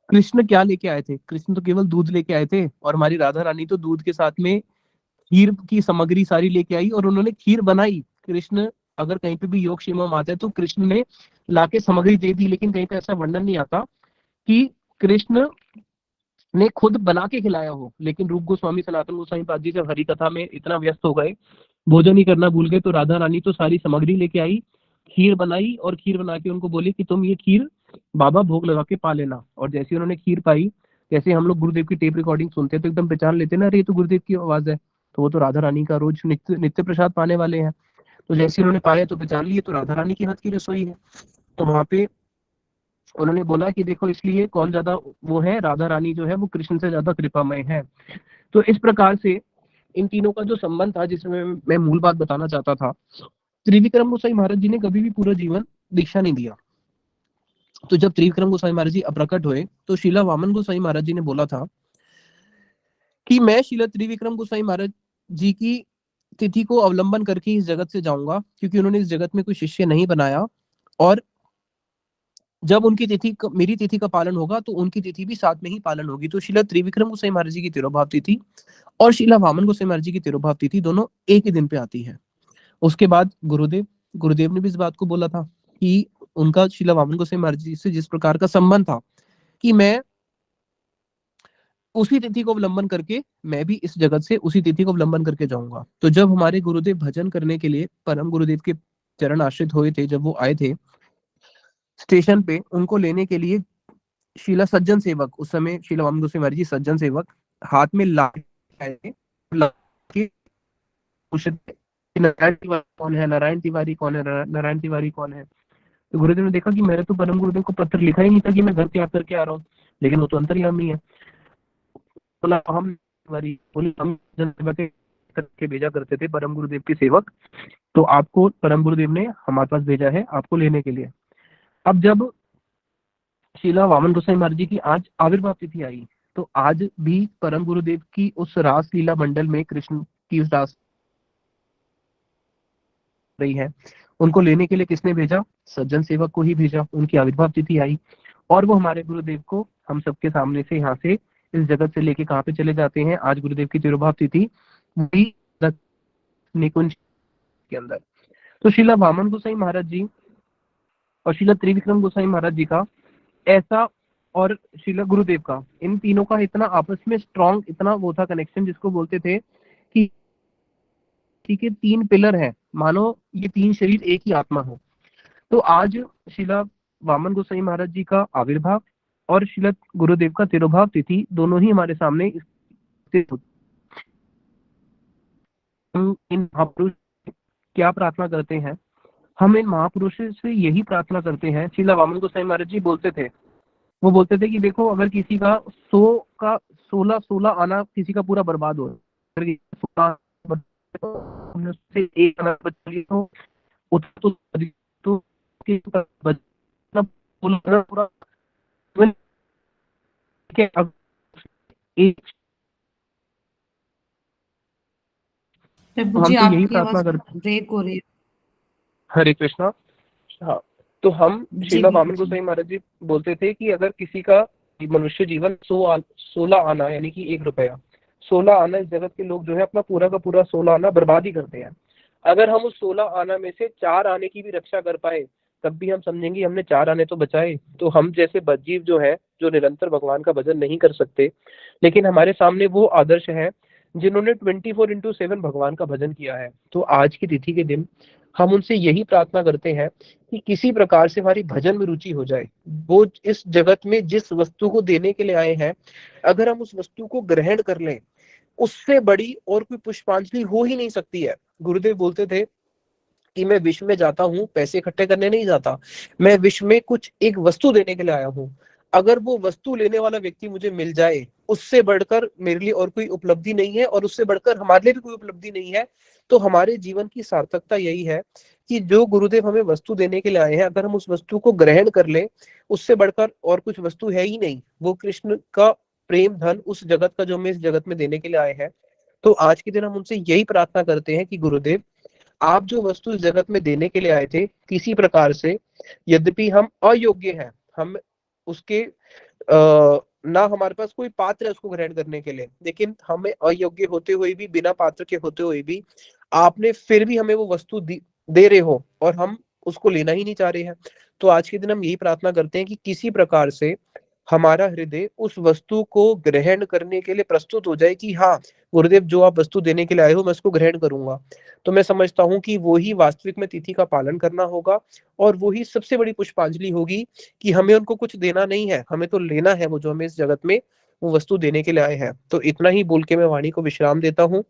कृष्ण क्या लेके आए थे? कृष्ण तो केवल दूध लेके आए थे और हमारी राधा रानी तो दूध के साथ में खीर की सामग्री सारी लेके आई और उन्होंने खीर बनाई। कृष्ण अगर कहीं पे भी योग क्षेमम आता है तो कृष्ण ने लाके सामग्री दे दी, लेकिन कहीं पे ऐसा वर्णन नहीं आता कि कृष्ण ने खुद बना के खिलाया हो। लेकिन रूप गोस्वामी सनातन गोस्वामी पाद जी जब हरि कथा में इतना व्यस्त हो गए, भोजन ही करना भूल गए, तो राधा रानी तो सारी सामग्री लेके आई, खीर बनाई और खीर बना के उनको बोली कि तुम ये खीर बाबा भोग लगा के पा लेना। और जैसे उन्होंने खीर पाई, जैसे हम लोग गुरुदेव की टेप रिकॉर्डिंग सुनते हैं तो एकदम पहचान लेते हैं ना, अरे ये तो गुरुदेव की आवाज है। तो वो तो राधा रानी का रोज नित्य प्रसाद पाने वाले हैं। तो जैसे उन्होंने पाया तो पहचान लिए, तो राधा रानी के हाथ की रसोई है। तो वहां पे उन्होंने बोला कि देखो इसलिए कौन ज्यादा वो है, राधा रानी जो है वो कृष्ण से ज्यादा कृपामय है। तो इस प्रकार से इन तीनों का जो संबंध था, जिसमें मैं मूल बात बताना चाहता था, त्रिविक्रम गोसाई महाराज जी ने कभी भी पूरा जीवन दीक्षा नहीं दिया। तो जब त्रिविक्रम गोसाई महाराज जी अप्रकट हुए तो शीला वामन गोसाई महाराज जी ने बोला था कि मैं शीला त्रिविक्रम गोसाई महाराज जी की तिथि को अवलंबन करके इस जगत से जाऊंगा, क्योंकि उन्होंने इस जगत में कोई शिष्य नहीं बनाया। और जब उनकी तिथि मेरी तिथि का पालन होगा तो उनकी तिथि भी साथ में ही पालन होगी। तो शीला त्रिविक्रम गोसाई महाराज जी की तिरोभाव तिथि और शीला वामन गोसाई महाराज जी की तिरोभाव तिथि दोनों एक ही दिन पे आती है। उसके बाद गुरुदेव ने भी इस बात को बोला था कि उनका शीला वामन गोसाई महाराज जी से जिस प्रकार का संबंध था कि मैं उसी तिथि को अवलंबन करके मैं भी इस जगत से उसी तिथि को अवलंबन करके जाऊंगा। तो जब हमारे गुरुदेव भजन करने के लिए परम गुरुदेव के चरण आश्रित हुए थे, जब वो आए थे स्टेशन पे, उनको लेने के लिए शीला सज्जन सेवक, उस समय शीला वामन गोसाई महाराज जी सज्जन सेवक हाथ में लाके पूछ रहे थे कि नारायण तिवारी कौन है, नारायण तिवारी कौन है, नारायण तिवारी कौन है। तो गुरुदेव ने देखा कि मैंने तो परम गुरुदेव को पत्र लिखा ही नहीं था कि मैं घर त्याग करके आ रहा हूँ, लेकिन वो तो अंतर्यामी है। बोला हम तिवारी, बोले हम जनसेवा के भेजा करते थे परम गुरुदेव के सेवक, तो आपको परम गुरुदेव ने हमारे पास भेजा है आपको लेने के लिए। अब जब शीला वामन गोसाई महाराज जी की आज आविर्भाव तिथि आई, तो आज भी परम गुरुदेव की उस रास लीला मंडल में कृष्ण की उस रास रही है, उनको लेने के लिए किसने भेजा? सज्जन सेवक को ही भेजा। उनकी आविर्भाव तिथि आई और वो हमारे गुरुदेव को हम सबके सामने से यहाँ से इस जगत से लेके कहाँ पे चले जाते हैं। आज गुरुदेव की तिरुभाव तिथि भी निकुंज के अंदर। तो शीला वामन गोसाई महाराज जी और शीला त्रिविक्रम गोसाई महाराज जी का ऐसा, और शीला गुरुदेव का, इन तीनों का इतना आपस में स्ट्रॉन्ग, इतना वो था कनेक्शन, जिसको बोलते थे कि ठीक है 3 पिलर हैं, मानो ये 3 शरीर एक ही आत्मा हो। तो आज शीला वामन गोसाई महाराज जी का आविर्भाव और शीला गुरुदेव का तिरुभाव तिथि दोनों ही हमारे सामने हम इन महापुरुष क्या प्रार्थना करते हैं? हम इन महापुरुषों से यही प्रार्थना करते हैं। शीला वामन गोसाई महाराज जी बोलते थे, वो बोलते थे कि देखो, अगर किसी का 100 का 16 आना किसी का पूरा बर्बाद हो, से एक आना पूरा प्रभु जी, हम तो यही आपकी प्रार्थना आवाज करते हैं। ब्रेक हो रही है। हरे कृष्णा। हाँ, तो हम जी, शीला जी, वामन जी। गोसाई महाराज जी बोलते थे कि अगर किसी का मनुष्य जीवन 16 आना यानी कि 1 रुपया, 16 आना, इस जगत के लोग जो है अपना पूरा का पूरा 16 आना बर्बाद ही करते हैं। अगर हम उस 16 आना में से 4 आने की भी रक्षा कर पाए, तब भी हम समझेंगे हमने 4 आने तो बचाए। तो हम जैसे बदजीव जो है, जो निरंतर भगवान का भजन नहीं कर सकते, लेकिन हमारे सामने वो आदर्श है जिन्होंने 24/7 भगवान का भजन किया है। तो आज की तिथि के दिन हम उनसे यही प्रार्थना करते हैं कि किसी प्रकार से हमारी भजन में रुचि हो जाए। वो इस जगत में जिस वस्तु को देने के लिए आए हैं, अगर हम उस वस्तु को ग्रहण कर लें, उससे बड़ी और कोई पुष्पांजलि हो ही नहीं सकती है। गुरुदेव बोलते थे कि मैं विश्व में जाता हूँ पैसे इकट्ठे करने नहीं जाता, मैं विश्व में कुछ एक वस्तु देने के लिए आया हूँ। अगर वो वस्तु लेने वाला व्यक्ति मुझे मिल जाए, उससे बढ़कर मेरे लिए और कोई उपलब्धि नहीं है, और उससे बढ़कर हमारे लिए भी कोई उपलब्धि नहीं है। तो हमारे जीवन की सार्थकता यही है कि जो गुरुदेव हमें वस्तु देने के लिए आए हैं, अगर हम उस वस्तु को ग्रहण कर ले, उससे बढ़कर और कुछ वस्तु है ही नहीं। वो कृष्ण का प्रेम धन उस जगत का जो हमें इस जगत में देने के लिए आए हैं। तो आज के दिन हम उनसे यही प्रार्थना करते हैं कि गुरुदेव, आप जो वस्तु इस जगत में देने के लिए आए थे, किसी प्रकार से, यद्यपि हम अयोग्य हैं, हम उसके ना हमारे पास कोई पात्र है उसको ग्रहण करने के लिए, लेकिन हमें अयोग्य होते हुए भी, बिना पात्र के होते हुए भी, आपने फिर भी हमें वो वस्तु दे रहे हो और हम उसको लेना ही नहीं चाह रहे हैं। तो आज के दिन हम यही प्रार्थना करते हैं कि किसी प्रकार से हमारा हृदय उस वस्तु को ग्रहण करने के लिए प्रस्तुत हो जाए कि हाँ गुरुदेव, जो आप वस्तु देने के लिए आए हो, मैं उसको ग्रहण करूंगा। तो मैं समझता हूँ कि वो ही वास्तविक में तिथि का पालन करना होगा, और वो ही सबसे बड़ी पुष्पांजलि होगी कि हमें उनको कुछ देना नहीं है, हमें तो लेना है वो जो हमें इस जगत में वो वस्तु देने के लिए आए हैं। तो इतना ही बोल के मैं वाणी को विश्राम देता हूँ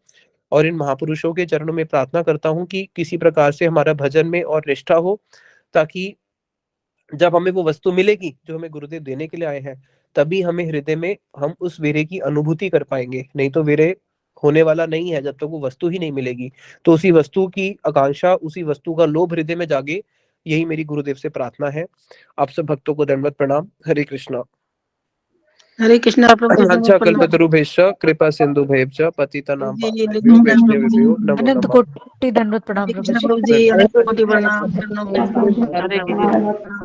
और इन महापुरुषों के चरणों में प्रार्थना करता हूँ कि किसी प्रकार से हमारा भजन में और निष्ठा हो, ताकि जब हमें वो वस्तु मिलेगी जो हमें गुरुदेव देने के लिए आए हैं, तभी हमें हृदय में हम उस वीर्य की अनुभूति कर पाएंगे। नहीं तो वीर्य होने वाला नहीं है जब तक वो वस्तु ही नहीं मिलेगी। तो उसी वस्तु की आकांक्षा, उसी वस्तु का लोभ हृदय में जागे, यही मेरी गुरुदेव से प्रार्थना है। आप सब भक्तों को दंडवत प्रणाम। हरे कृष्णा। हरे कृष्णा प्रभु अच्छा कल्पतरुभ्यश्च कृपा सिंधुभ्यश्च पतितानां पावनेभ्यो वैष्णवेभ्यो नमो अनंत नमः। कोटि दंडवत प्रणाम प्रभु जी। प्रभु जी, अनंत कोटि प्रणाम। हरे कृष्ण।